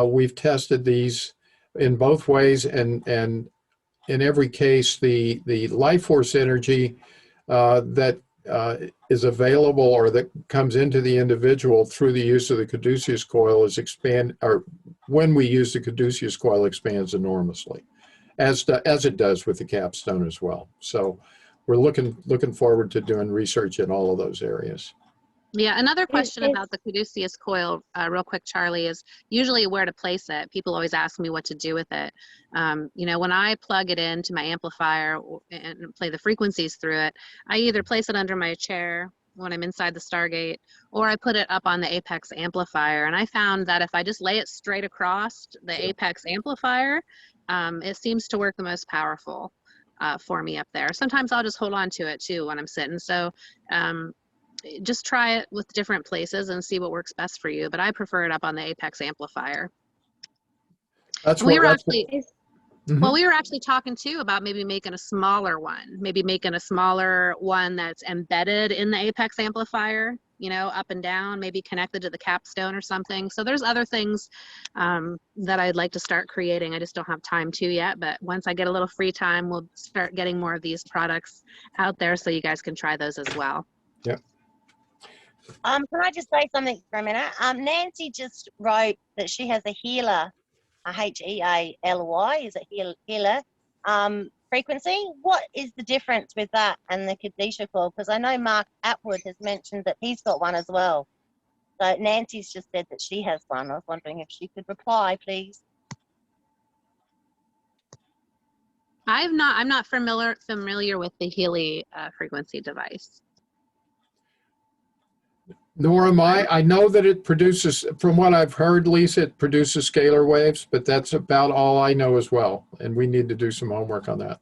We've tested these in both ways, and in every case, the life force energy that is available or that comes into the individual through the use of the caduceus coil is when we use the caduceus coil, expands enormously, as it does with the capstone as well. So we're looking forward to doing research in all of those areas. Yeah, another question about the caduceus coil, real quick, Charlie, is usually where to place it. People always ask me what to do with it. You know, when I plug it into my amplifier and play the frequencies through it, I either place it under my chair when I'm inside the Stargate, or I put it up on the Apex amplifier. And I found that if I just lay it straight across the Apex amplifier, it seems to work the most powerful for me up there. Sometimes I'll just hold on to it too when I'm sitting. So just try it with different places and see what works best for you. But I prefer it up on the Apex amplifier. That's And we what, were that's actually, what, well, we were actually talking too about maybe making a smaller one, maybe making a smaller one that's embedded in the Apex amplifier, you know, up and down, maybe connected to the capstone or something. So there's other things that I'd like to start creating. I just don't have time to yet, but once I get a little free time, we'll start getting more of these products out there so you guys can try those as well. Yeah. Can I just say something for a minute? Nancy just wrote that she has a healer, a Healy, is it healer frequency? What is the difference with that and the Kadisha call? Because I know Mark Atwood has mentioned that he's got one as well. So Nancy's just said that she has one. I was wondering if she could reply, please. I'm not familiar with the Healy frequency device. nor am I. I know that it produces, from what I've heard, Lisa, it produces scalar waves, but that's about all I know as well. And we need to do some homework on that.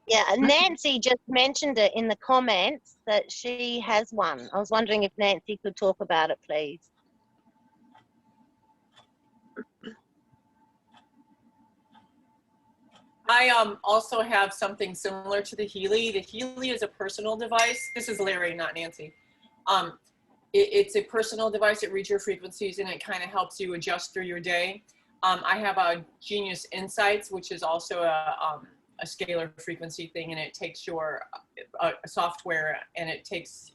Yeah, and Nancy just mentioned it in the comments that she has one. I was wondering if Nancy could talk about it, please. I also have something similar to the Healy. The Healy is a personal device. This is Larry, not Nancy. It's a personal device. It reads your frequencies and it kind of helps you adjust through your day. I have a Genius Insights, which is also a scalar frequency thing, and it takes your software and it takes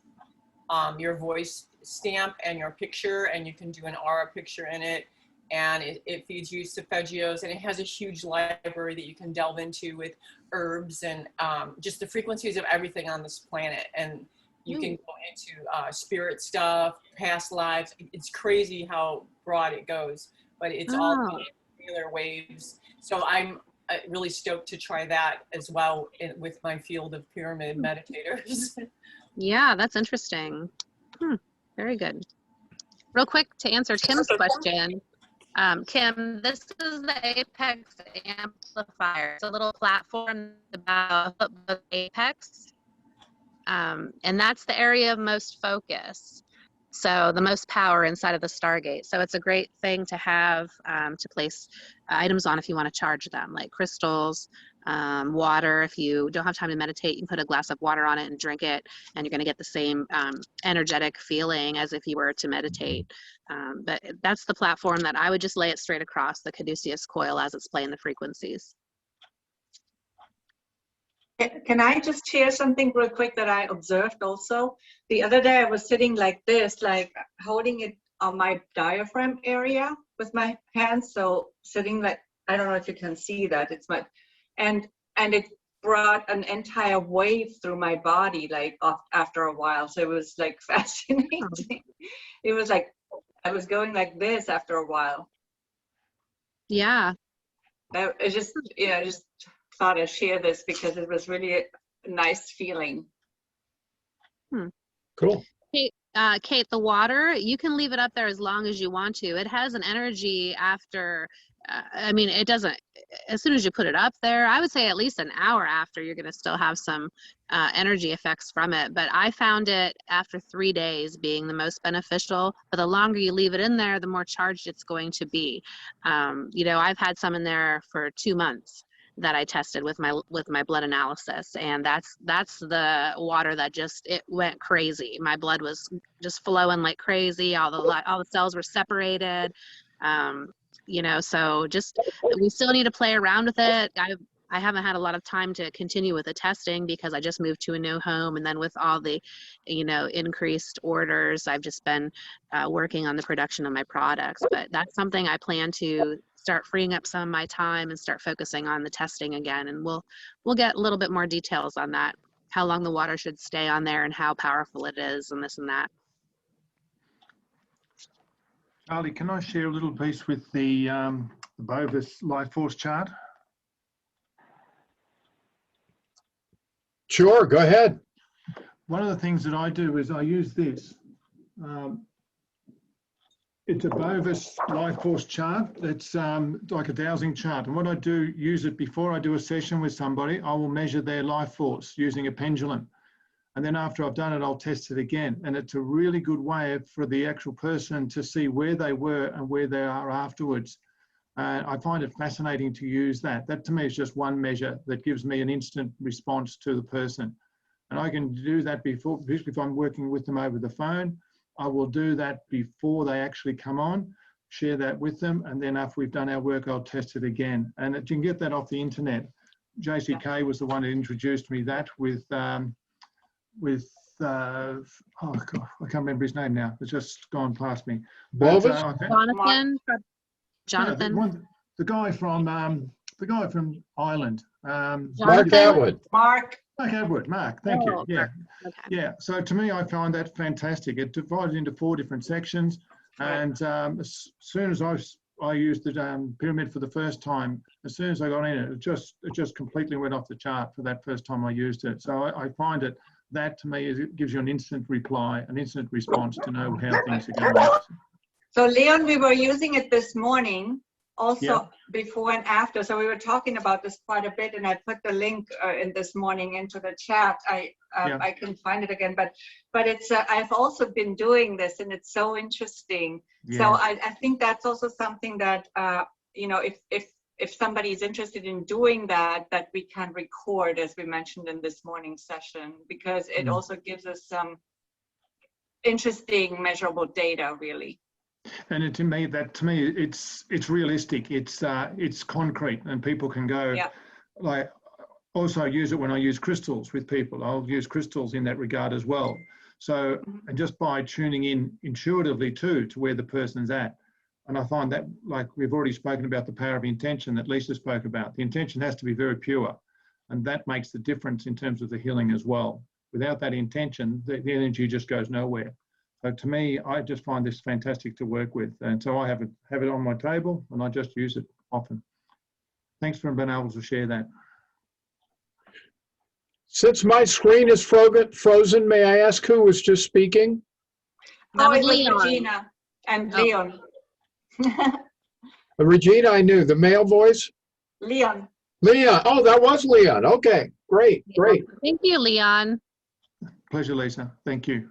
your voice stamp and your picture, and you can do an aura picture in it, and it feeds you solfeggios, and it has a huge library that you can delve into with herbs and just the frequencies of everything on this planet. And you can go into spirit stuff, past lives. It's crazy how broad it goes, but it's all scalar waves. So I'm really stoked to try that as well with my field of pyramid meditators. Yeah, that's interesting. Very good. Real quick to answer Kim's question. Kim, this is the Apex amplifier. It's a little platform about the Apex. And that's the area of most focus. So the most power inside of the Stargate. So it's a great thing to have to place items on if you want to charge them, like crystals, water. If you don't have time to meditate, you can put a glass of water on it and drink it, and you're going to get the same energetic feeling as if you were to meditate. But that's the platform that I would just lay it straight across the caduceus coil as it's playing the frequencies. Can I just share something real quick that I observed also? The other day I was sitting like this, like holding it on my diaphragm area with my hands. So sitting like, I don't know if you can see that, it's my, and it brought an entire wave through my body, like after a while. So it was like fascinating. It was like, I was going like this after a while. Yeah. It just, yeah, just thought I'd share this because it was really a nice feeling. Cool. Kate, the water, you can leave it up there as long as you want to. It has an energy after, I mean, it doesn't, as soon as you put it up there, I would say at least an hour after, you're going to still have some energy effects from it. But I found it after 3 days being the most beneficial. But the longer you leave it in there, the more charged it's going to be. You know, I've had some in there for 2 months that I tested with my blood analysis, and that's the water that just, it went crazy. My blood was just flowing like crazy. All the cells were separated. You know, so just, we still need to play around with it. I haven't had a lot of time to continue with the testing because I just moved to a new home, and then with all the, you know, increased orders, I've just been working on the production of my products. But that's something I plan to start freeing up some of my time and start focusing on the testing again. And we'll get a little bit more details on that, how long the water should stay on there and how powerful it is and this and that. Charlie, can I share a little piece with the Bovis life force chart? Sure, go ahead. One of the things that I do is I use this. It's a Bovis life force chart. It's like a dowsing chart. And what I do, use it before I do a session with somebody, I will measure their life force using a pendulum. And then after I've done it, I'll test it again. And it's a really good way for the actual person to see where they were and where they are afterwards. I find it fascinating to use that. That to me is just one measure that gives me an instant response to the person. And I can do that before, if I'm working with them over the phone, I will do that before they actually come on, share that with them. And then after we've done our work, I'll test it again. And you can get that off the internet. JCK was the one who introduced me that with oh God, I can't remember his name now. It's just gone past me. But, Jonathan. No, the guy from Ireland. Mark Atwood. Mark. Mark, thank you. Yeah, Okay. yeah. So to me, I find that fantastic. It divided into 4 different sections, and as soon as I used the pyramid for the first time, as soon as I got in it, it just completely went off the chart for that first time I used it. So I find that to me it gives you an instant reply, an instant response to know how things are going. So Leon, we were using it this morning, also Yeah. before and after. So we were talking about this quite a bit, and I put the link in this morning into the chat. I can find it again, but it's I've also been doing this, and it's so interesting. Yeah. So I think that's also something that you know, if somebody is interested in doing that we can record, as we mentioned in this morning session, because it also gives us some interesting measurable data, really. And to me, it's realistic. It's concrete, and people can go. Yeah. Like, also use it when I use crystals with people. I'll use crystals in that regard as well. So, and just by tuning in intuitively too to where the person's at, and I find that, like we've already spoken about the power of intention that Lisa spoke about. The intention has to be very pure, and that makes the difference in terms of the healing as well. Without that intention, the energy just goes nowhere. So to me, I just find this fantastic to work with. And so I have it on my table, and I just use it often. Thanks for being able to share that. Since my screen is frozen, may I ask who was just speaking? Oh, it was Regina and Leon. Regina, I knew. The male voice? Leon. Leon. Oh, that was Leon. Okay, great, great. Thank you, Leon. Pleasure, Lisa. Thank you.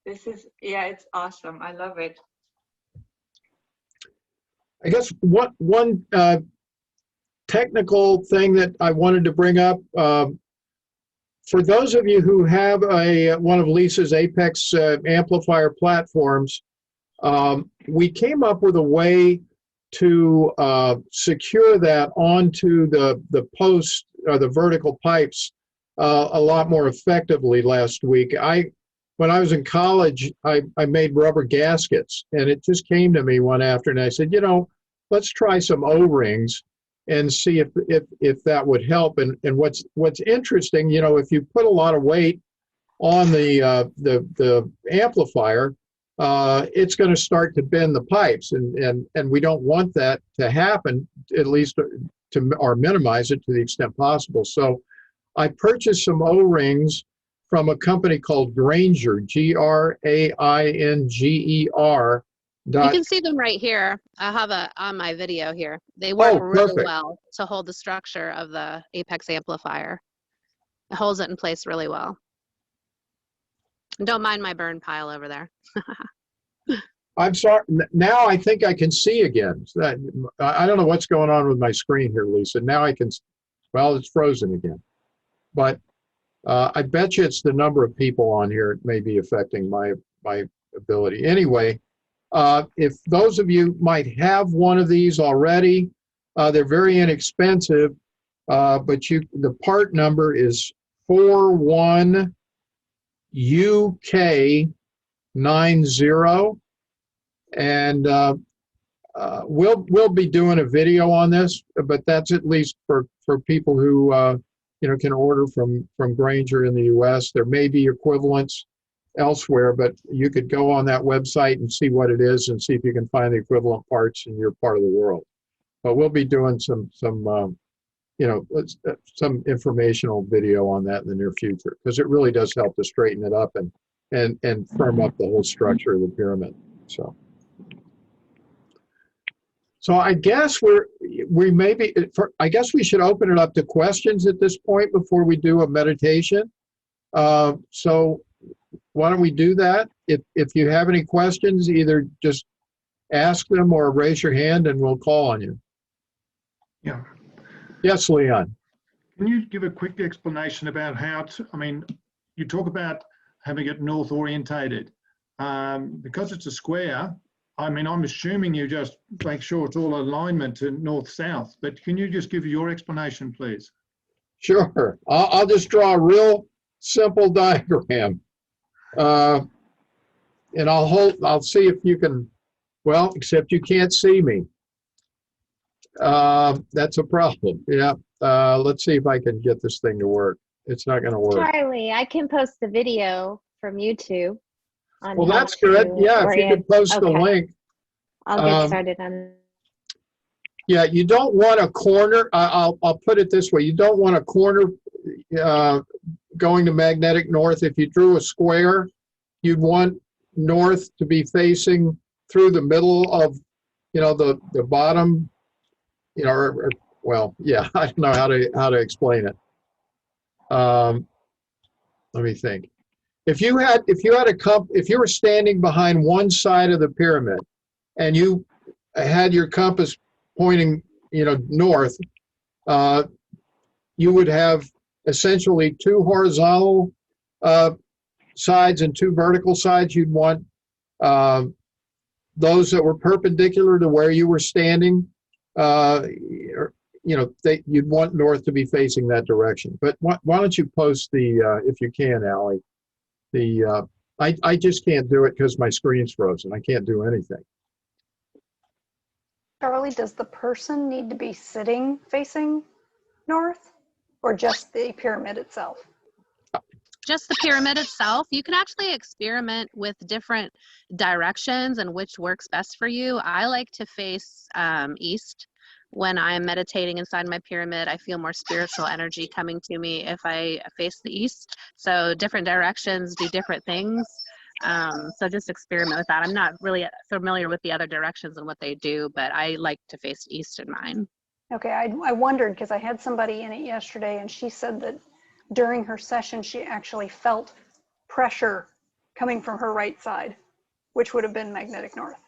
This is, yeah, it's awesome. I love it. I guess one technical thing that I wanted to bring up, for those of you who have one of Lisa's Apex amplifier platforms, we came up with a way to secure that onto the post or the vertical pipes a lot more effectively last week. When I was in college, I made rubber gaskets, and it just came to me one afternoon. I said, you know, let's try some O-rings and see if that would help. And what's interesting, you know, if you put a lot of weight on the amplifier, it's going to start to bend the pipes, and we don't want that to happen, at least or minimize it to the extent possible. So I purchased some O-rings from a company called Grainger, Grainger. You can see them right here. I have on my video here. They work really well to hold the structure of the Apex amplifier. It holds it in place really well. And don't mind my burn pile over there. I'm sorry. Now I think I can see again. I don't know what's going on with my screen here, Lisa. Now I can. Well, it's frozen again. But I bet you it's the number of people on here. It may be affecting my ability. Anyway, if those of you might have one of these already, they're very inexpensive, but the part number is 41UK90, and we'll be doing a video on this, but that's at least for people who you know, can order from Grainger in the US. There may be equivalents elsewhere, but you could go on that website and see what it is and see if you can find the equivalent parts in your part of the world. But we'll be doing some you know, some informational video on that in the near future, because it really does help to straighten it up and firm up the whole structure of the pyramid. So So I guess I guess we should open it up to questions at this point before we do a meditation. So why don't we do that? If you have any questions, either just ask them or raise your hand and we'll call on you. Yeah. Yes, Leon. Can you give a quick explanation about how to, I mean, you talk about having it north orientated. Because it's a square, I mean, I'm assuming you just make sure it's all alignment to north-south, but can you just give your explanation, please? Sure. I'll just draw a real simple diagram. And I'll see if you can, well, except you can't see me. That's a problem. Yeah. Let's see if I can get this thing to work. It's not going to work. Charlie, I can post the video from YouTube. On Well, how that's good. to Yeah, if you orient. could post the Okay. link. I'll get started on. Yeah, you don't want a corner. I'll put it this way. You don't want a corner going to magnetic north. If you drew a square, you'd want north to be facing through the middle of, the bottom, well, yeah, I don't know how to explain it. Let me think. If you were standing behind one side of the pyramid and you had your compass pointing, north, you would have essentially two horizontal sides and two vertical sides. You'd want those that were perpendicular to where you were standing. You'd want north to be facing that direction. But why don't you post if you can, Allie? I just can't do it because my screen's frozen. I can't do anything. Charlie, does the person need to be sitting facing north or just the pyramid itself? Just the pyramid itself. You can actually experiment with different directions and which works best for you. I like to face east. When I'm meditating inside my pyramid, I feel more spiritual energy coming to me if I face the east. So different directions do different things. So just experiment with that. I'm not really familiar with the other directions and what they do, but I like to face east in mine. Okay, I wondered because I had somebody in it yesterday and she said that during her session, she actually felt pressure coming from her right side, which would have been magnetic north.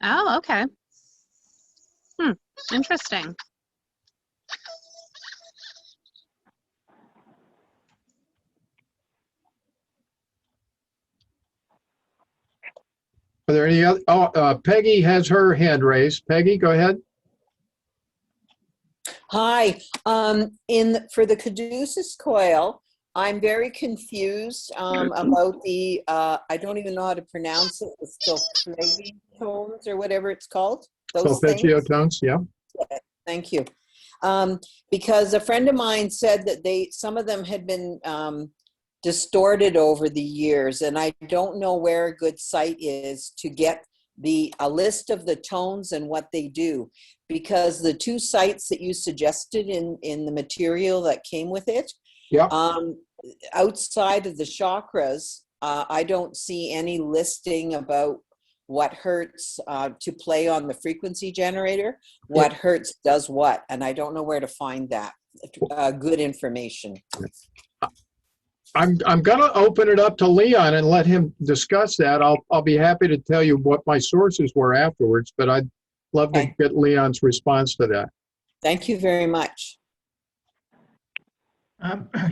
Oh, okay. Interesting. Are there any other? Peggy has her hand raised. Peggy, go ahead. Hi. For the caduceus coil, I'm very confused about the, I don't even know how to pronounce it, the sulfate tones or whatever it's called. Those Solfeggio things. tones, yeah. Thank you. Because a friend of mine said that some of them had been distorted over the years, and I don't know where a good site is to get a list of the tones and what they do, because the two sites that you suggested in the material that came with it, yeah, outside of the chakras, I don't see any listing about what hertz to play on the frequency generator, what hertz does what, and I don't know where to find that good information. I'm going to open it up to Leon and let him discuss that. I'll be happy to tell you what my sources were afterwards, but I'd love to get Leon's response to that. Thank you very much.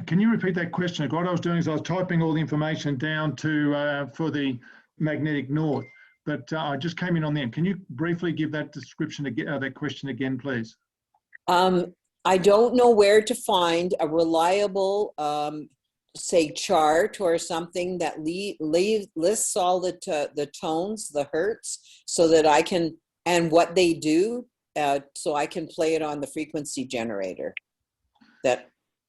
Can you repeat that question? What I was doing is I was typing all the information down for the magnetic north, but I just came in on the end. Can you briefly give that description again, that question again, please? I don't know where to find a reliable say chart or something that lists all the tones, the hertz, so that I can, and what they do, so I can play it on the frequency generator.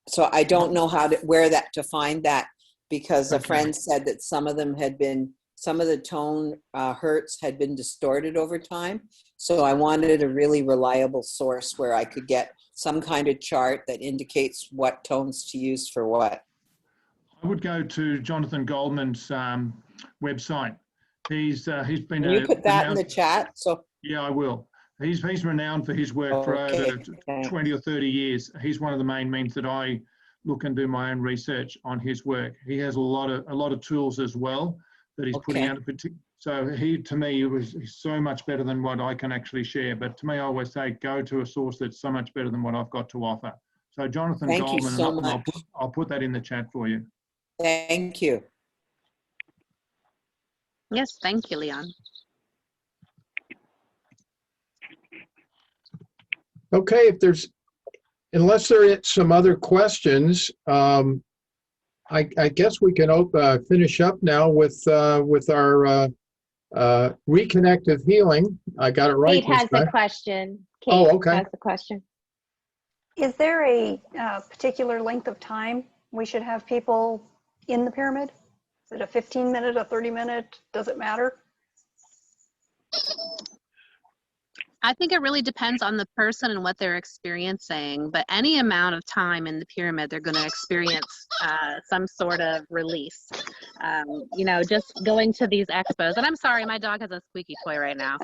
So I don't know where to find that, because a friend said that some of the tone hertz had been distorted over time. So I wanted a really reliable source where I could get some kind of chart that indicates what tones to use for what. I would go to Jonathan Goldman's website. He's been. Can you put that in the chat? So yeah, I will. He's renowned for his work for over 20 or 30 years. He's one of the main means that I look and do my own research on his work. He has a lot of tools as well that he's putting out. So he, to me, he's so much better than what I can actually share. But to me, I always say, go to a source that's so much better than what I've got to offer. So Jonathan Thank you Goldman, so and much. I'll put that in the chat for you. Thank you. Yes, thank you, Leon. Okay, unless there are some other questions, I guess we can finish up now with our reconnective healing. I got it right. Kate has a question. Kate Oh, okay. has a question. Is there a particular length of time we should have people in the pyramid? Is it a 15-minute, a 30-minute? Does it matter? I think it really depends on the person and what they're experiencing, but any amount of time in the pyramid, they're going to experience some sort of release. You know, just going to these expos, and I'm sorry, my dog has a squeaky toy right now.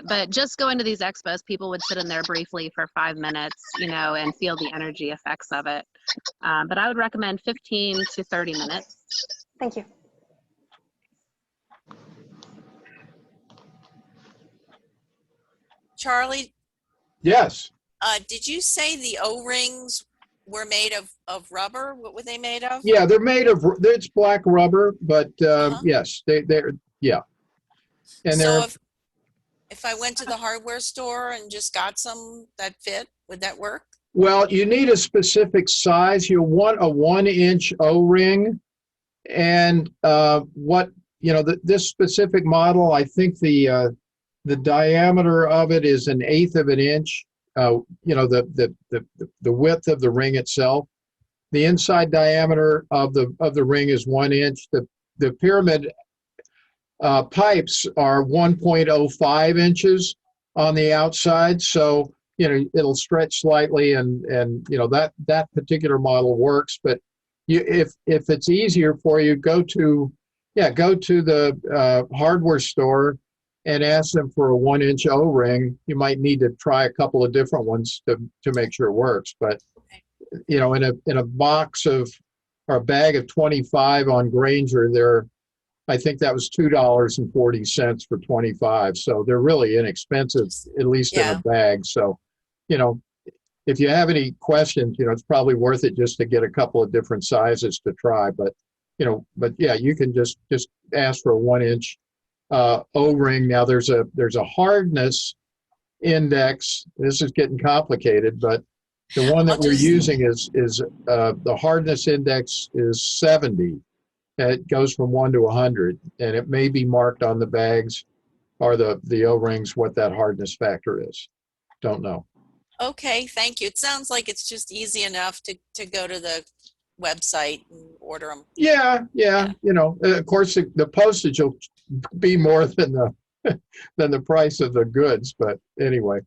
But just going to these expos, people would sit in there briefly for 5 minutes, you know, and feel the energy effects of it. But I would recommend 15 to 30 minutes. Thank you. Charlie, Yes. did you say the O-rings were made of rubber? What were they made of? Yeah, they're made of, it's black rubber, but yes, they're, yeah. And So if I went to the hardware store and just got some that fit, would that work? well, you need a specific size. You'll want a 1-inch O-ring. And this specific model, I think the diameter of it is 1/8 of an inch. The width of the ring itself. The inside diameter of the ring is 1 inch. The pyramid pipes are 1.05 inches on the outside, so it'll stretch slightly, and that particular model works. But if it's easier for you, go to the hardware store and ask them for a 1-inch O-ring. You might need to try a couple of different ones to make sure it works. But in a box or a bag of 25 on Grainger, I think that was $2.40 for 25. So they're really inexpensive, at least in a bag. So, if you have any questions, it's probably worth it just to get a couple of different sizes to try. But yeah, you can just ask for a 1-inch O-ring. Now there's a hardness index. This is getting complicated, but the one that we're using is the hardness index is 70. It goes from 1 to 100, and it may be marked on the bags or the O-rings what that hardness factor is. Don't know. Okay, thank you. It sounds like it's just easy enough to go to the website and order them. Yeah. Of course, the postage will be more than the price of the goods. But anyway,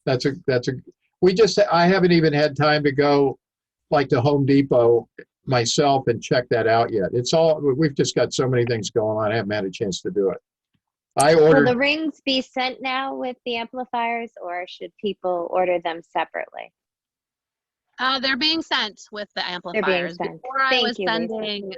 I haven't even had time to go like to Home Depot myself and check that out yet. We've just got so many things going on. I haven't had a chance to do it. Will the rings be sent now with the amplifiers, or should people order them separately? They're being sent with the amplifiers. They're being sent. Before I was Thank you, sending,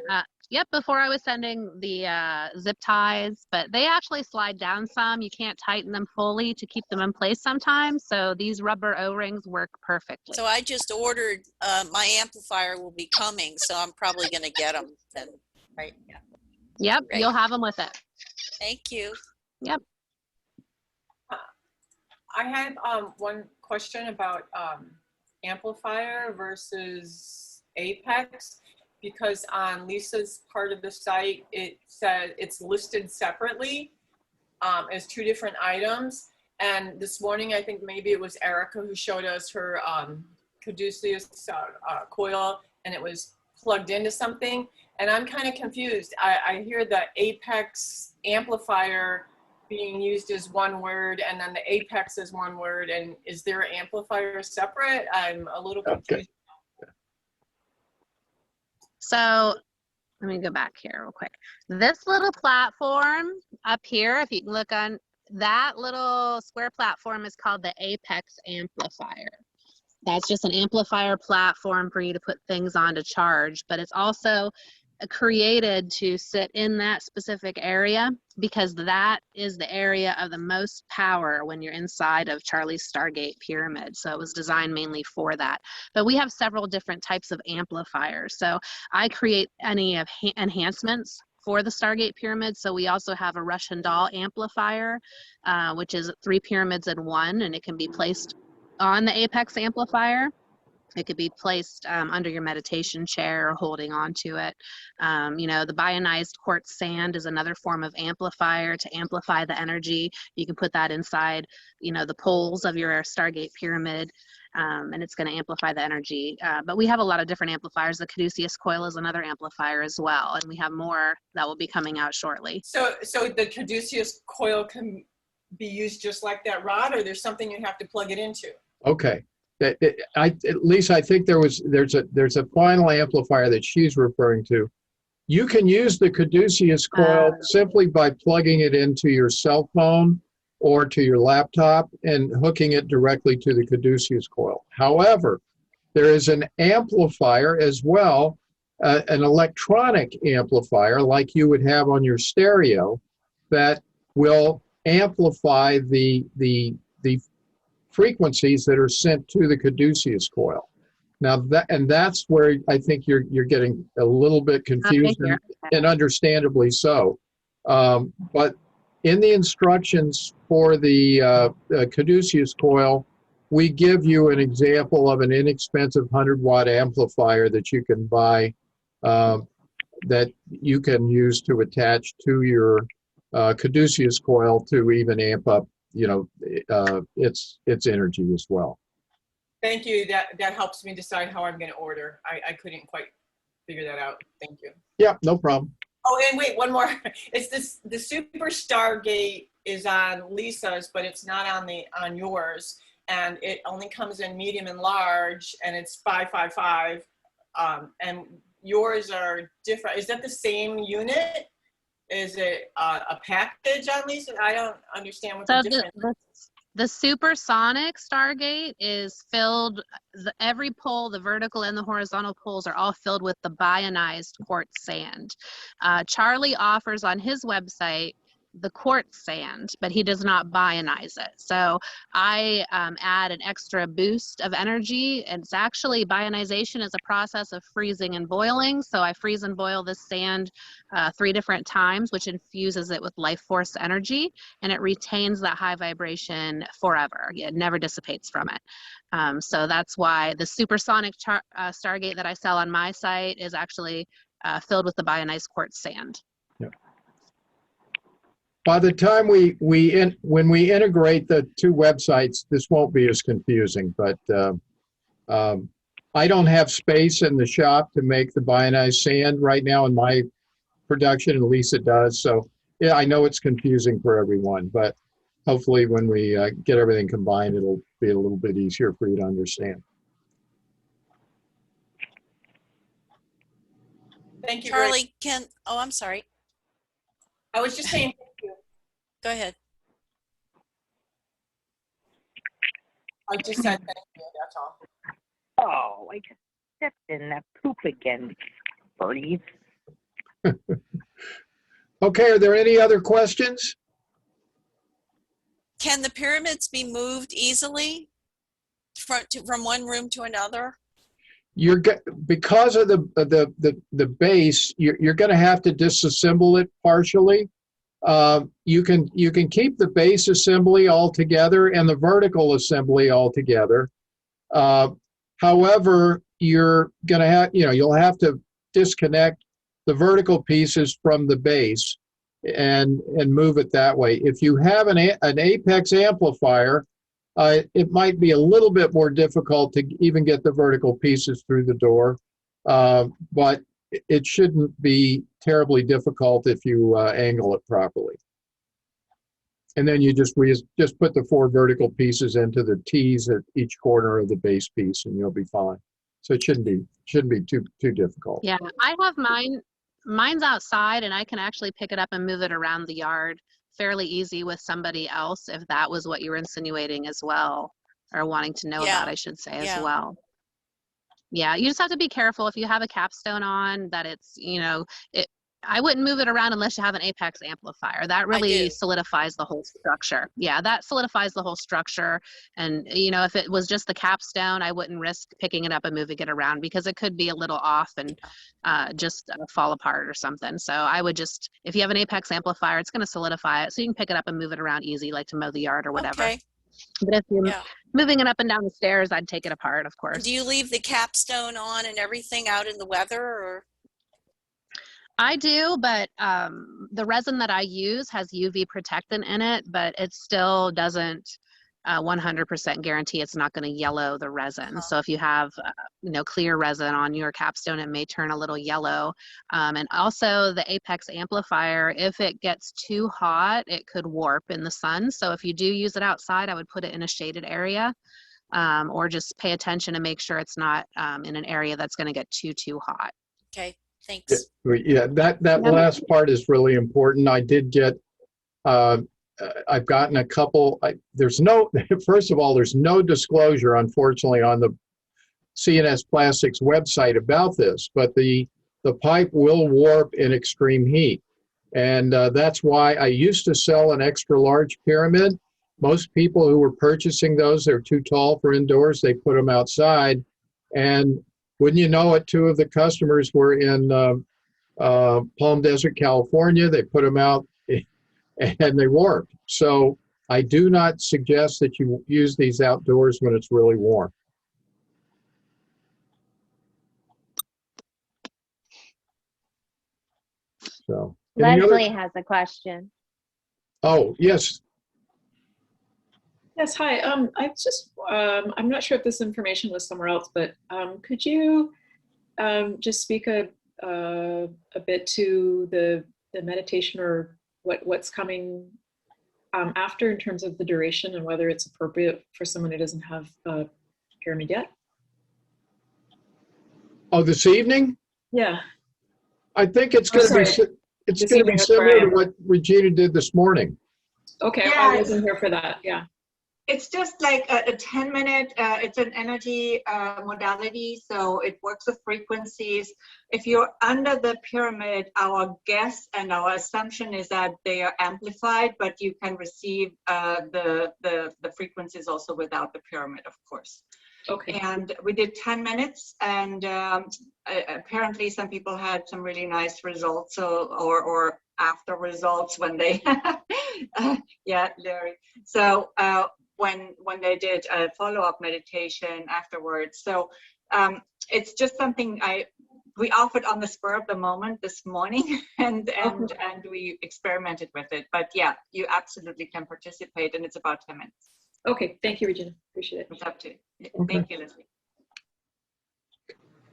before I was sending the zip ties, but they actually slide down some. You can't tighten them fully to keep them in place sometimes. So these rubber O-rings work perfectly. So I just ordered, my amplifier will be coming, so I'm probably going to get them then, right? Yeah. Yep, Great. you'll have them with it. Thank you. Yep. I had one question about amplifier versus Apex, because on Lisa's part of the site, it said it's listed separately as 2 different items. And this morning, I think maybe it was Erica who showed us her Caduceus coil, and it was plugged into something. And I'm kind of confused. I hear the Apex amplifier being used as one word, and then the Apex is one word. And is there amplifier separate? I'm a little confused. Okay. So let me go back here real quick. This little platform up here, if you can look on that little square platform is called the Apex amplifier. That's just an amplifier platform for you to put things on to charge, but it's also created to sit in that specific area because that is the area of the most power when you're inside of Charlie's Stargate pyramid. So it was designed mainly for that. But we have several different types of amplifiers. So I create any of enhancements for the Stargate pyramid. So we also have a Russian doll amplifier, which is 3 pyramids in one, and it can be placed on the Apex amplifier. It could be placed under your meditation chair or holding onto it. The bionized quartz sand is another form of amplifier to amplify the energy. You can put that inside, the poles of your Stargate pyramid, and it's going to amplify the energy. But we have a lot of different amplifiers. The Caduceus coil is another amplifier as well, and we have more that will be coming out shortly. So the Caduceus coil can be used just like that rod, or there's something you have to plug it into? Okay. At least I think there's a final amplifier that she's referring to. You can use the Caduceus coil simply by plugging it into your cell phone or to your laptop and hooking it directly to the Caduceus coil. However, there is an amplifier as well, an electronic amplifier like you would have on your stereo that will amplify the frequencies that are sent to the Caduceus coil. Now that's where I think you're getting a little bit confused, and understandably so. But in the instructions for the Caduceus coil, we give you an example of an inexpensive 100-watt amplifier that you can buy, that you can use to attach to your Caduceus coil to even amp up its energy as well. Thank you. That helps me decide how I'm going to order. I couldn't quite figure that out. Thank you. Yeah, no problem. Oh, and wait, one more. It's the Super Stargate is on Lisa's, but it's not on yours, and it only comes in medium and large, and it's 555. And yours are different. Is that the same unit? Is it a package on Lisa? I don't understand what the difference is. The supersonic Stargate is filled, every pole, the vertical and the horizontal poles are all filled with the bionized quartz sand. Charlie offers on his website the quartz sand, but he does not bionize it. So I add an extra boost of energy. And it's actually, bionization is a process of freezing and boiling. So I freeze and boil this sand 3 different times, which infuses it with life force energy, and it retains that high vibration forever. It never dissipates from it. So that's why the supersonic Stargate that I sell on my site is actually filled with the bionized quartz sand. Yeah. By the time when we integrate the 2 websites, this won't be as confusing, but I don't have space in the shop to make the bionized sand right now in my production, and Lisa does. So yeah, I know it's confusing for everyone, but hopefully when we get everything combined, it'll be a little bit easier for you to understand. Thank you. Charlie, I'm sorry. I was just saying thank you. Go ahead. I just said thank you, that's all. Oh, I just stepped in that poop again, birdies. Okay, are there any other questions? Can the pyramids be moved easily from one room to another? Because of the base, you're going to have to disassemble it partially. You can keep the base assembly all together and the vertical assembly all together. However, you're going to have you'll have to disconnect the vertical pieces from the base and move it that way. If you have an Apex amplifier, it might be a little bit more difficult to even get the vertical pieces through the door, but it shouldn't be terribly difficult if you angle it properly. And then you just put the 4 vertical pieces into the T's at each corner of the base piece, and you'll be fine. So it shouldn't be too difficult. Yeah, I have mine's outside, and I can actually pick it up and move it around the yard fairly easy with somebody else if that was what you were insinuating as well, or wanting to know Yeah. about, I should say, as Yeah. well. Yeah, you just have to be careful if you have a capstone on that it's, you know, I wouldn't move it around unless you have an apex amplifier. That really solidifies the whole structure. Yeah, that solidifies the whole structure. And, you know, if it was just the capstone, I wouldn't risk picking it up and moving it around because it could be a little off and just fall apart or something. So I would just, if you have an apex amplifier, it's going to solidify it so you can pick it up and move it around easy, like to mow the yard or whatever. Okay. But if you're moving it up and down the stairs, I'd take it apart, of course. Do you leave the capstone on and everything out in the weather, or? I do, but the resin that I use has UV protectant in it, but it still doesn't 100% guarantee it's not going to yellow the resin. So if you have, you know, clear resin on your capstone, it may turn a little yellow. And also the apex amplifier, if it gets too hot, it could warp in the sun. So if you do use it outside, I would put it in a shaded area, or just pay attention and make sure it's not in an area that's going to get too hot. Okay. Thanks. Yeah, that last part is really important. I did get, I've gotten a couple, there's no, first of all, there's no disclosure, unfortunately, on the CNS Plastics website about this, but the pipe will warp in extreme heat. And that's why I used to sell an extra large pyramid. Most people who were purchasing those, they're too tall for indoors, they put them outside. And wouldn't you know it, two of the customers were in Palm Desert, California. They put them out and they warped. So I do not suggest that you use these outdoors when it's really warm. So Leslie has a question. Oh, yes. Yes, hi. I just, I'm not sure if this information was somewhere else, but could you just speak a bit to the meditation, or what's coming after in terms of the duration and whether it's appropriate for someone who doesn't have a pyramid yet? Oh, this evening? Yeah. I think it's going to be This going to be evening is where I similar to am. what Regina did this morning. Okay, Yeah, I wasn't here for that. Yeah. It's just like a 10-minute, it's an energy modality, so it works with frequencies. If you're under the pyramid, our guess and our assumption is that they are amplified, but you can receive the frequencies also without the pyramid, of course. Okay. And we did 10 minutes, and apparently some people had some really nice results, so or after results when they, yeah, Larry. So when they did a follow-up meditation afterwards. So it's just something we offered on the spur of the moment this morning, and we experimented with it. But yeah, you absolutely can participate, and it's about 10 minutes. Okay, thank you, Regina. Appreciate it. It's up to you. Okay. Thank you, Leslie.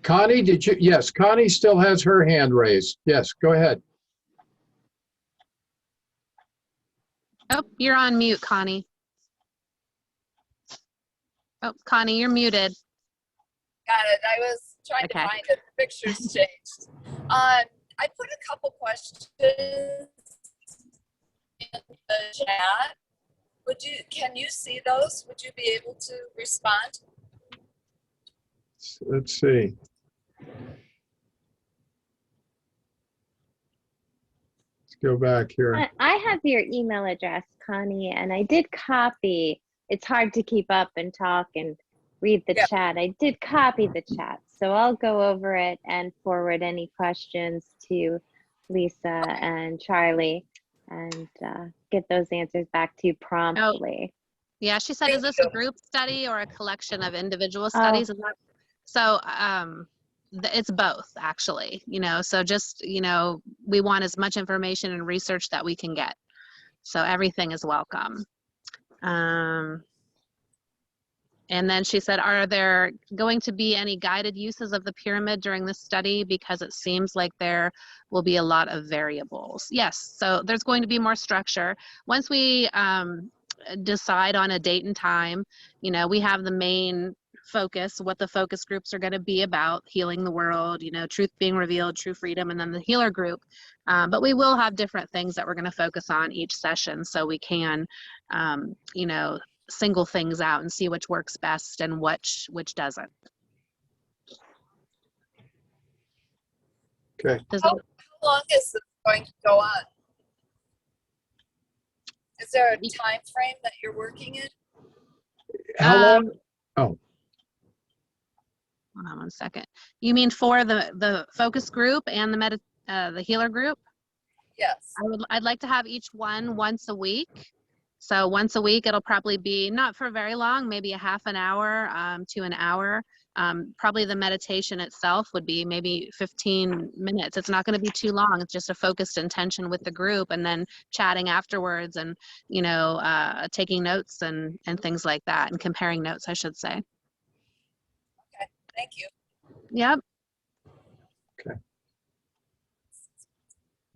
Connie, did you? Yes, Connie still has her hand raised. Yes, go ahead. Oh, you're on mute, Connie. Oh, Connie, you're muted. Got it. I was trying to find it. The pictures changed. I put a couple questions in the chat. Can you see those? Would you be able to respond? Let's see. Let's go back here. I have your email address, Connie, and I did copy. It's hard to keep up and talk and read the chat. I did copy the chat, so I'll go over it and forward any questions to Lisa and Charlie and get those answers back to you promptly. Yeah, she said, is this a group study or a collection of individual studies? Is that, so it's both, actually, you know, so just, you know, we want as much information and research that we can get. So everything is welcome. And then she said, are there going to be any guided uses of the pyramid during this study? Because it seems like there will be a lot of variables. Yes, so there's going to be more structure. Once we decide on a date and time, you know, we have the main focus, what the focus groups are going to be about, healing the world, truth being revealed, true freedom, and then the healer group. But we will have different things that we're going to focus on each session so we can, single things out and see which works best and which doesn't. Okay. How long is this going to go on? Is there a time frame that you're working in? How long? Oh, Hold on one second. You mean for the focus group and the healer group? Yes. I'd like to have each one once a week. So once a week, it'll probably be not for very long, maybe a half an hour to an hour. Probably the meditation itself would be maybe 15 minutes. It's not going to be too long. It's just a focused intention with the group and then chatting afterwards and, taking notes and things like that and comparing notes, I should say. Okay, thank you. Yep. okay.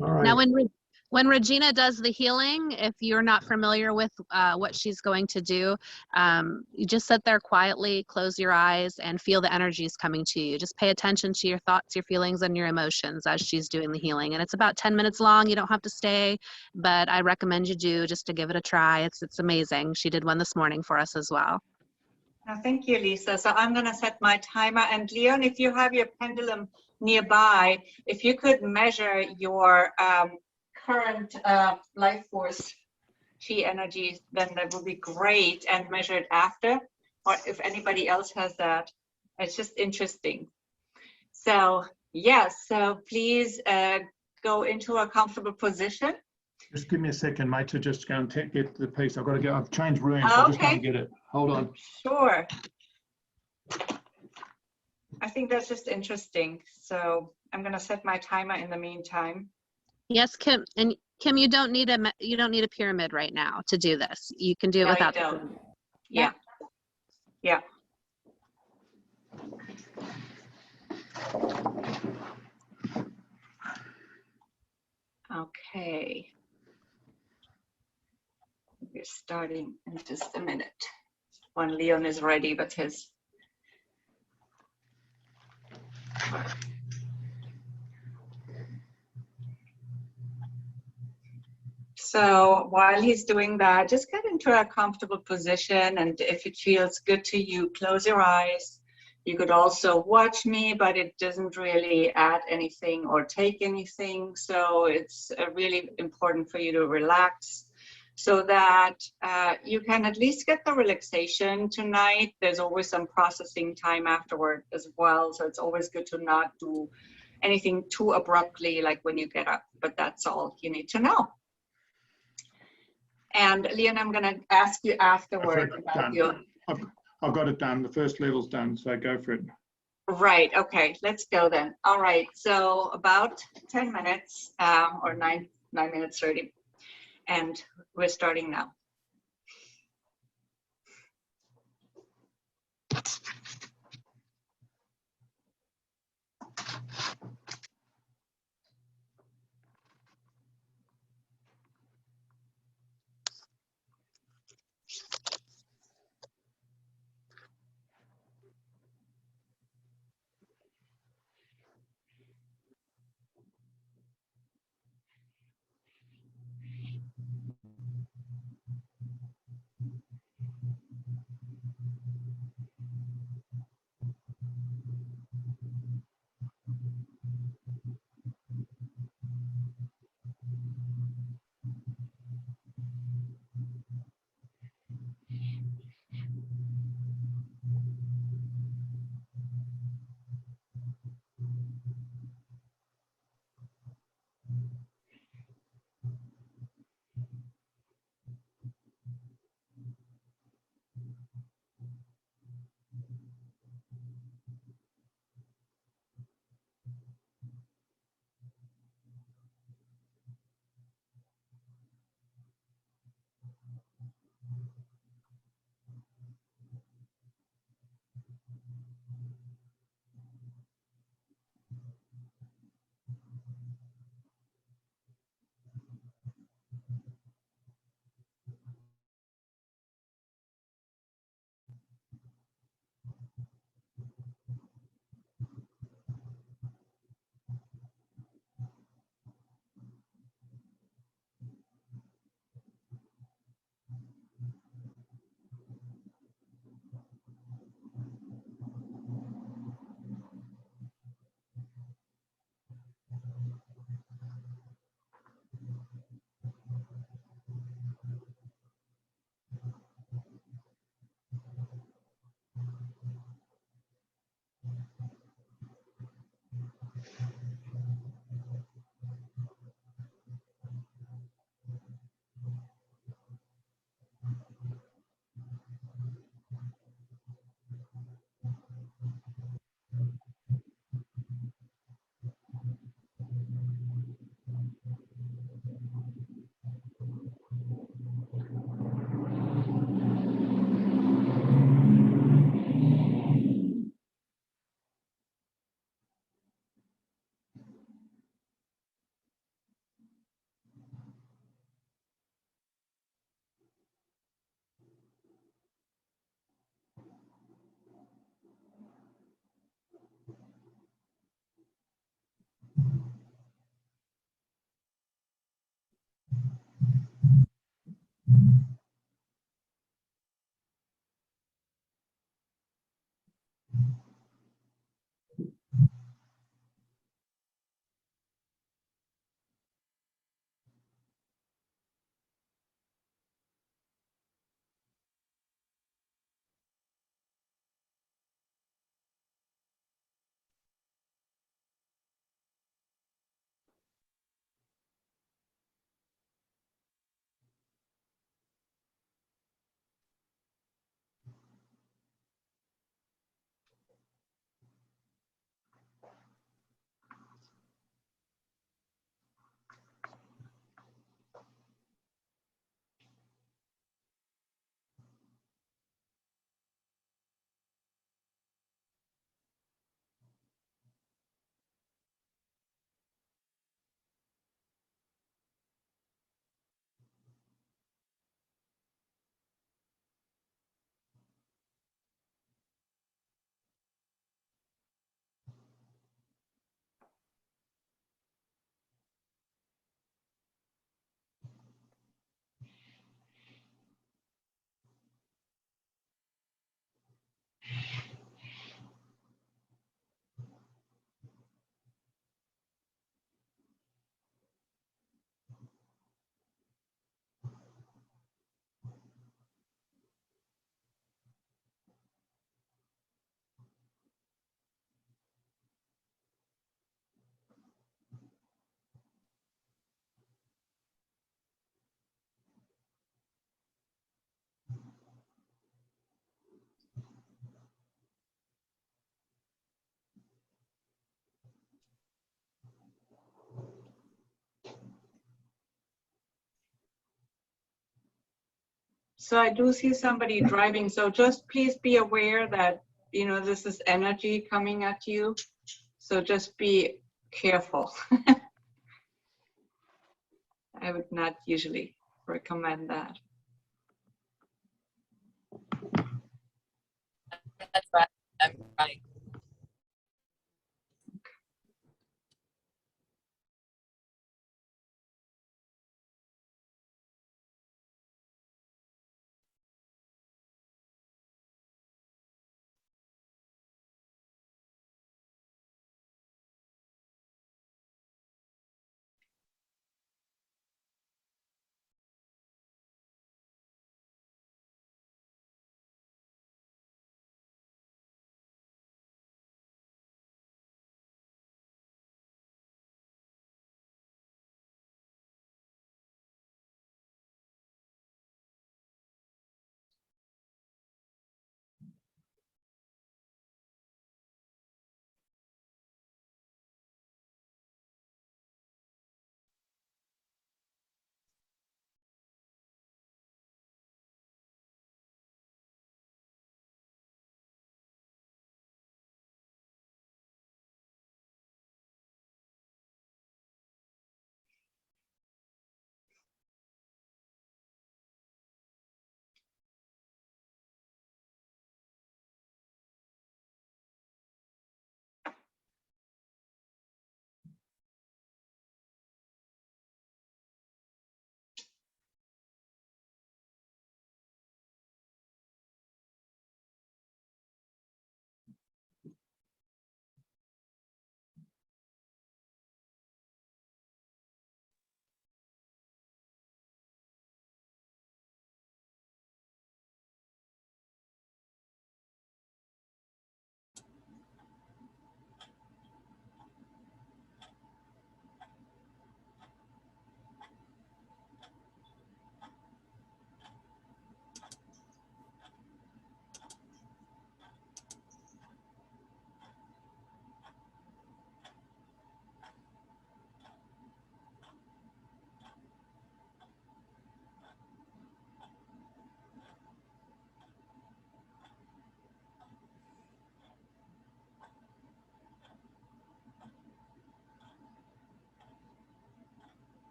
All right. Now, when Regina does the healing, if you're not familiar with what she's going to do, you just sit there quietly, close your eyes, and feel the energies coming to you. Just pay attention to your thoughts, your feelings, and your emotions as she's doing the healing. And it's about 10 minutes long. You don't have to stay, but I recommend you do just to give it a try. It's amazing. She did one this morning for us as well. Thank you, Lisa. So I'm going to set my timer. And Leon, if you have your pendulum nearby, if you could measure your current life force chi energies, then that would be great, and measure it after, or if anybody else has that. It's just interesting. So yes, so please go into a comfortable position. Just give me a second, mate, to just go and get the piece. I've got to go. I've changed rooms. I'll just go and get it. Hold on. Sure. I think that's just interesting. So I'm going to set my timer in the meantime. Yes, Kim. And Kim, you don't need a pyramid right now to do this. You can do it No, without you the don't. pyramid. Yeah. Yeah. Okay. We're starting in just a minute. When Leon is ready with his. So while he's doing that, just get into a comfortable position, and if it feels good to you, close your eyes. You could also watch me, but it doesn't really add anything or take anything. So it's really important for you to relax so that you can at least get the relaxation tonight. There's always some processing time afterward as well. So it's always good to not do anything too abruptly, like when you get up, but that's all you need to know. And Leon, I'm going to ask you afterward about your. I've got it done. The first level's done, so go for it. Right. Okay. Let's go then. All right. So about 10 minutes or 9 minutes 30, and we're starting now. So I do see somebody driving, so just please be aware that, you know, this is energy coming at you. So just be careful. I would not usually recommend that. That's right. I'm right.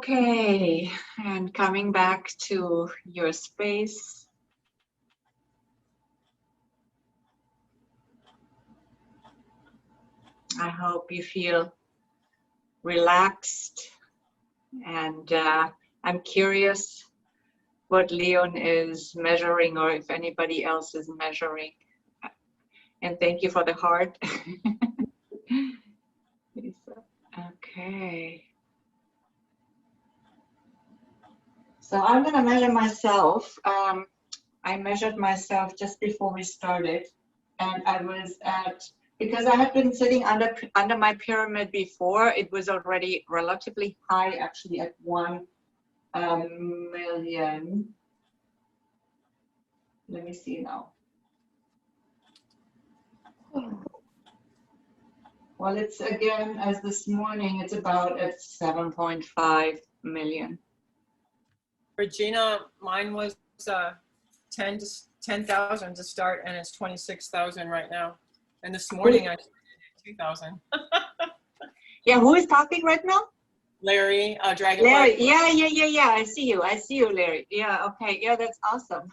Okay, and coming back to your space. I hope you feel relaxed, and I'm curious what Leon is measuring, or if anybody else is measuring. And thank you for the heart. Okay. So I'm gonna measure myself. I measured myself just before we started, and I was at, because I had been sitting under my pyramid before, it was already relatively high, actually at 1 million. Let me see now. Well, it's again, as this morning, it's about at 7.5 million. Regina, mine was 10,000 to start, and it's 26,000 right now. And this morning I did 2,000. Yeah, who is talking right now? Larry, Dragon. Larry, yeah. I see you, Larry. Yeah, okay, yeah, that's awesome.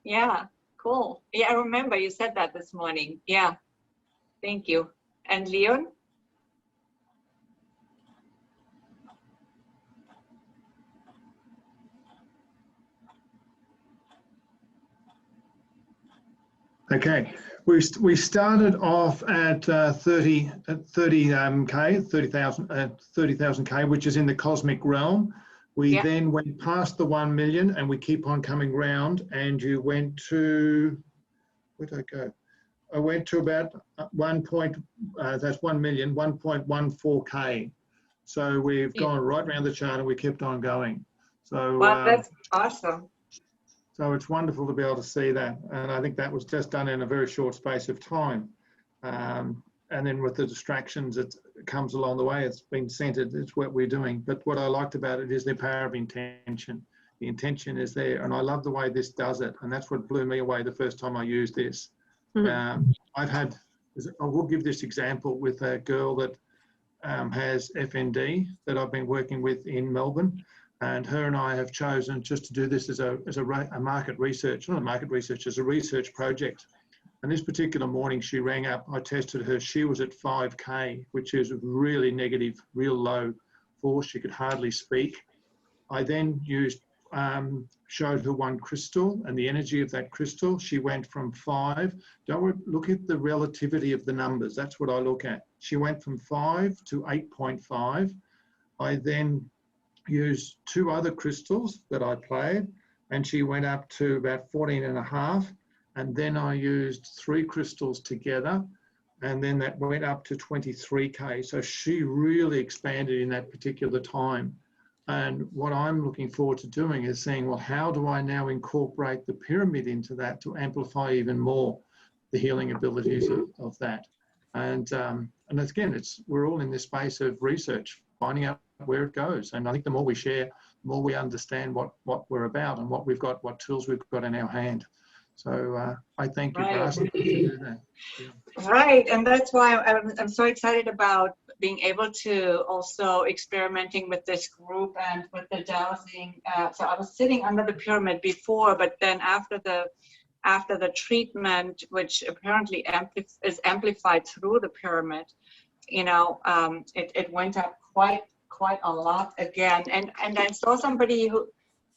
Yeah, cool. Yeah, I remember you said that this morning. Yeah, thank you. And Leon? Okay, we started off at 30,000 K, which is in the cosmic realm. We then went past the 1 million, and we keep on coming round. And you went to, where did I go? I went to about that's 1 million, 1.14 K. So we've gone right around the chart, and we kept on going. So wow, that's awesome. So it's wonderful to be able to see that. And I think that was just done in a very short space of time. And then with the distractions, it comes along the way. It's been centered. It's what we're doing. But what I liked about it is the power of intention. The intention is there. And I love the way this does it. And that's what blew me away the first time I used this. I will give this example with a girl that has FND that I've been working with in Melbourne. And her and I have chosen just to do this as a market research, not a market research, as a research project. And this particular morning she rang up, I tested her, she was at 5K, which is really negative, real low force, she could hardly speak. I then showed her one crystal and the energy of that crystal. She went from 5, look at the relativity of the numbers, that's what I look at. She went from 5 to 8.5. I then used 2 other crystals that I played, and she went up to about 14.5. And then I used 3 crystals together, and then that went up to 23K. So she really expanded in that particular time. And what I'm looking forward to doing is saying, well, how do I now incorporate the pyramid into that to amplify even more the healing abilities of that? And again, we're all in this space of research, finding out where it goes. And I think the more we share, the more we understand what we're about and what we've got, what tools we've got in our hand. So I thank you for asking me to do that. Yeah. Right, and that's why I'm so excited about being able to also experimenting with this group and with the dowsing. So I was sitting under the pyramid before, but then after the treatment, which apparently is amplified through the pyramid, it went up quite a lot again. And I saw somebody who,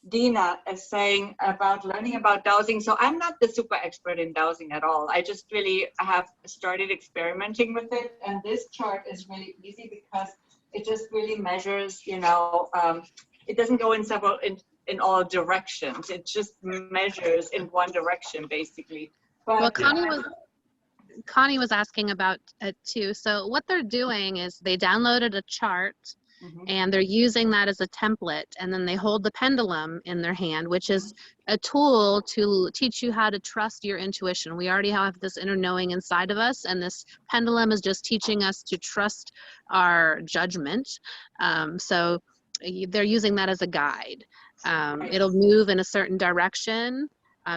Dina, is saying about learning about dowsing. So I'm not the super expert in dowsing at all. I just really have started experimenting with it. And this chart is really easy because it just really measures, it doesn't go in all directions. It just measures in one direction, basically. But, well, Connie was asking about it too. So what they're doing is they downloaded a chart and they're using that as a template, and then they hold the pendulum in their hand, which is a tool to teach you how to trust your intuition. We already have this inner knowing inside of us, and this pendulum is just teaching us to trust our judgment. So they're using that as a guide. It'll move in a certain direction.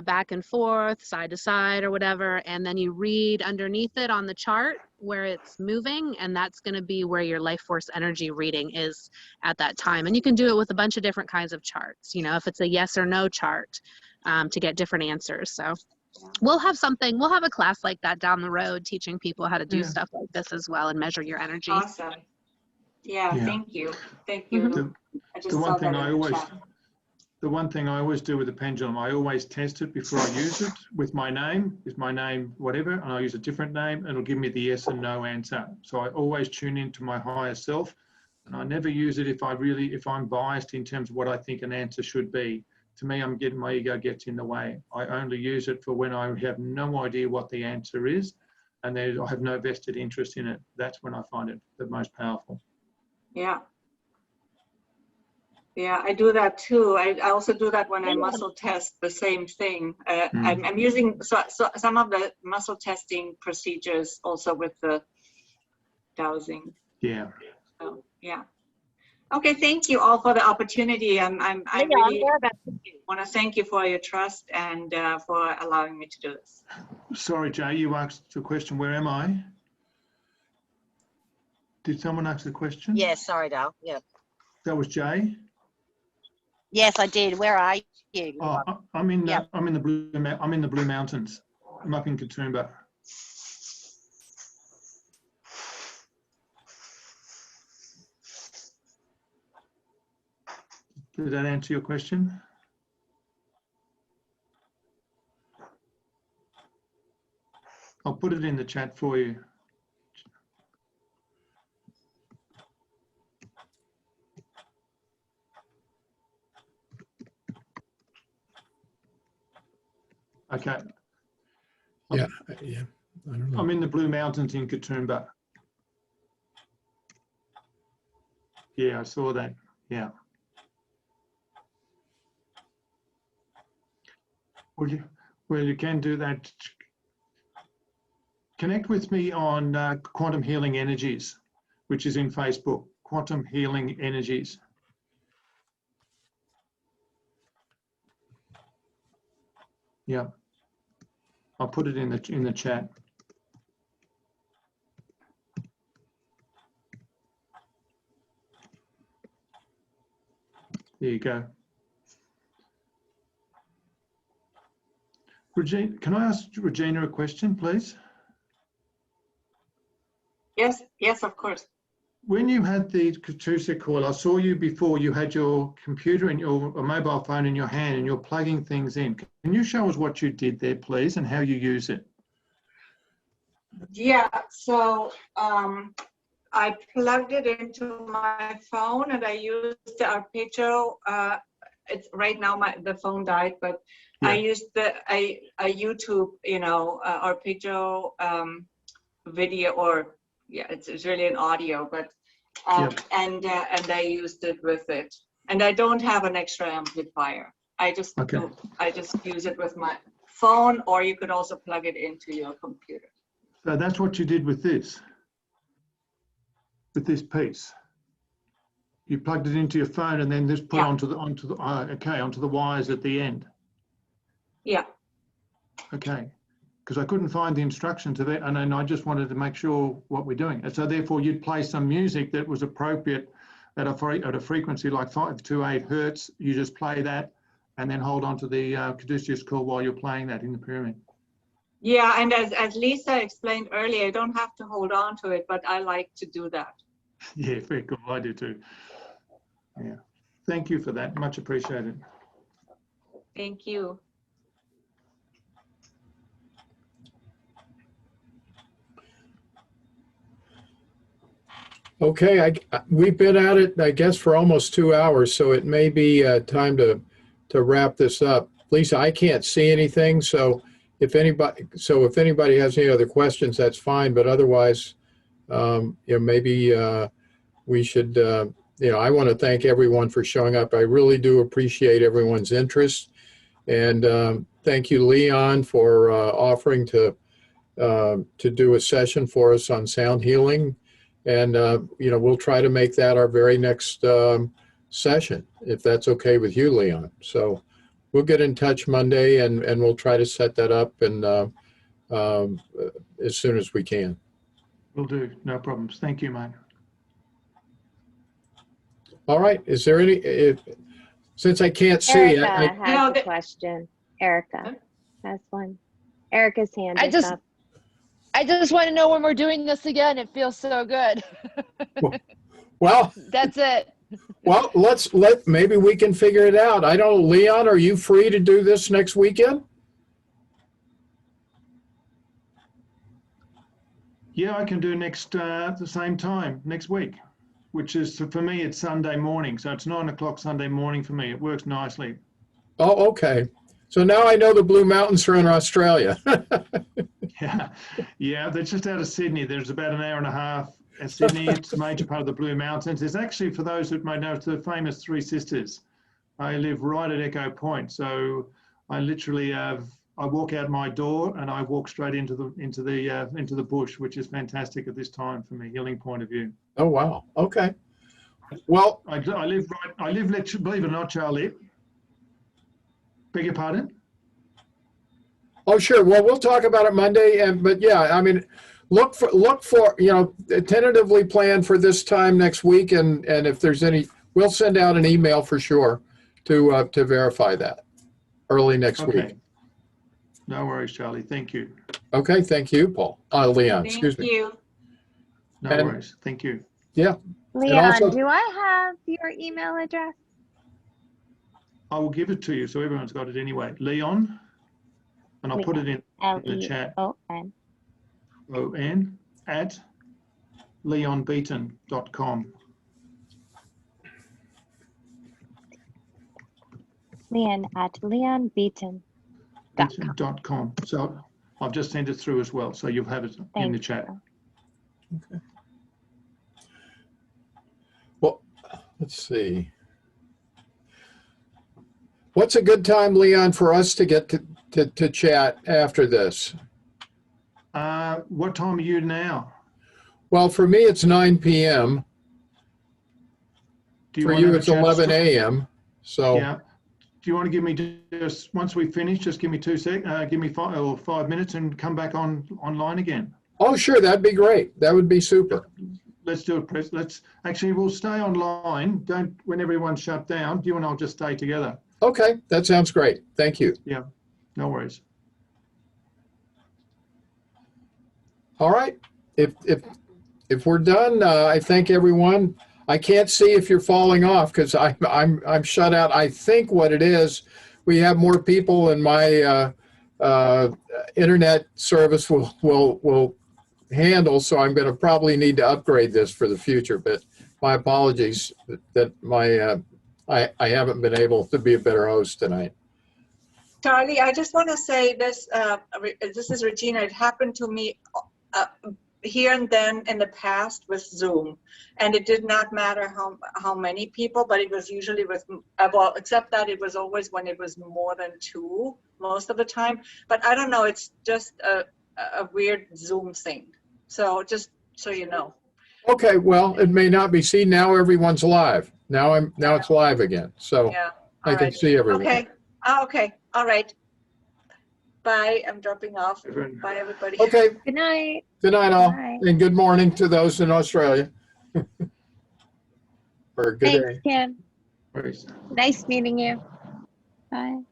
back and forth, side to side or whatever, and then you read underneath it on the chart where it's moving, and that's going to be where your life force energy reading is at that time. And you can do it with a bunch of different kinds of charts, you know, if it's a yes or no chart, to get different answers. So we'll have a class like that down the road, teaching people how to do stuff like this as well and measure your energy. Awesome. Yeah, Yeah. thank you. Thank you. I just The saw one thing that I in the always, chat. the one thing I always do with the pendulum, I always test it before I use it with my name. Is my name whatever, and I use a different name, and it'll give me the yes and no answer. So I always tune into my higher self, and I never use it if I'm biased in terms of what I think an answer should be. To me, my ego gets in the way. I only use it for when I have no idea what the answer is, and I have no vested interest in it. That's when I find it the most powerful. Yeah. Yeah, I do that too. I also do that when I muscle test, the same thing. I'm using some of the muscle testing procedures also with the dowsing. Yeah. So, yeah. Okay, thank you all for the opportunity. I really want to thank you for your trust and for allowing me to do this. Sorry, Jay, you asked the question, where am I? Did someone ask the question? Yes, sorry, Dale. Yeah. That was Jay? Yes, I did. Where are you? Oh, I'm in the Blue Mountains. I'm up in Katoomba. Did that answer your question? I'll put it in the chat for you. Okay. Yeah. I don't know. I'm in the Blue Mountains in Katoomba. Yeah, I saw that. Yeah. Well, you can do that. Connect with me on Quantum Healing Energies, which is in Facebook. Quantum Healing Energies. Yeah. I'll put it in the chat. There you go. Regina, can I ask Regina a question, please? Yes, of course. When you had the Katusa coil, I saw you before, you had your computer and your mobile phone in your hand and you're plugging things in. Can you show us what you did there, please, and how you use it? Yeah, so I plugged it into my phone and I used the arpeggio. It's right now the phone died, but yeah. I used a YouTube, arpeggio video, or yeah, it's really an audio, but and I used it with it. And I don't have an extra amplifier. I just use it with my phone, or you could also plug it into your computer. So that's what you did with this piece. You plugged it into your phone and then just put onto the wires at the end. Yeah. Okay. Because I couldn't find the instructions of it, and then I just wanted to make sure what we're doing. And so therefore you'd play some music that was appropriate at a frequency like 528 hertz. You just play that and then hold on to the caduceus coil while you're playing that in the pyramid. Yeah, and as Lisa explained earlier, I don't have to hold on to it, but I like to do that. Yeah, very cool. I do too. Yeah. Thank you for that. Much appreciated. Thank you. Okay, we've been at it, I guess, for almost 2 hours, so it may be time to wrap this up. Lisa, I can't see anything, so if anybody has any other questions, that's fine. But otherwise, maybe we should. I want to thank everyone for showing up. I really do appreciate everyone's interest, and thank you, Leon, for offering to do a session for us on sound healing. And, we'll try to make that our very next session, if that's okay with you, Leon. So we'll get in touch Monday and we'll try to set that up and as soon as we can. Will do. No problems. Thank you, mate. All right. Is there any, since I can't see, Erica has a question. Erica has one. Erica's hand is up. I just want to know when we're doing this again. It feels so good. Well, that's it. Well, maybe we can figure it out. I don't know, Leon, are you free to do this next weekend? Yeah, I can do next at the same time next week, which is for me it's Sunday morning, so it's 9 o'clock Sunday morning for me. It works nicely. Oh, okay. So now I know the Blue Mountains are in Australia. Yeah, they're just out of Sydney. There's about an hour and a half at Sydney. It's a major part of the Blue Mountains. It's actually, for those that may know, it's the famous Three Sisters. I live right at Echo Point, so I literally I walk out my door and I walk straight into the bush, which is fantastic at this time from a healing point of view. Oh wow! Okay. Well, I live, believe it or not, Charlie. Beg your pardon? Oh, sure. Well, we'll talk about it Monday. But yeah, I mean, look for tentatively plan for this time next week, and if there's any, we'll send out an email for sure to verify that early next week. No worries, Charlie. Thank you. Okay. Thank you, Paul. Leon. Excuse me. Thank you. No worries. Thank you. Yeah. Leon, do I have your email address? I will give it to you, so everyone's got it anyway. Leon, and I'll put it in the chat. Leon. O-N at leonbeaton.com. Leon at leonbeaton.com. So I've just sent it through as well, so you'll have it in the chat. Okay. Well, let's see. What's a good time, Leon, for us to get to chat after this? What time are you now? Well, for me, it's 9 p.m. For you, it's 11 a.m. So yeah. Do you want to give me just, once we finish, just give me 5 minutes and come back online again? Oh, sure. That'd be great. That would be super. Let's do it. We'll stay online. When everyone's shut down, you and I'll just stay together. Okay. That sounds great. Thank you. Yeah. No worries. All right. If we're done, I thank everyone. I can't see if you're falling off because I'm shut out. I think what it is, we have more people, and my internet service will handle. So I'm going to probably need to upgrade this for the future. But my apologies that I haven't been able to be a better host tonight. Charlie, I just want to say this. This is Regina. It happened to me here and then in the past with Zoom, and it did not matter how many people, but it was usually with, well, except that it was always when it was more than 2 most of the time. But I don't know. It's just a weird Zoom thing. So just so you know. Okay. Well, it may not be. See, now everyone's live. Now it's live again. So yeah. I can see everyone. Okay. Okay. All right. Bye. I'm dropping off. Bye, everybody. Okay. Good night. Good night, all. Bye. And good morning to those in Australia. Or good Thanks, day. Kim. Nice meeting you. Bye.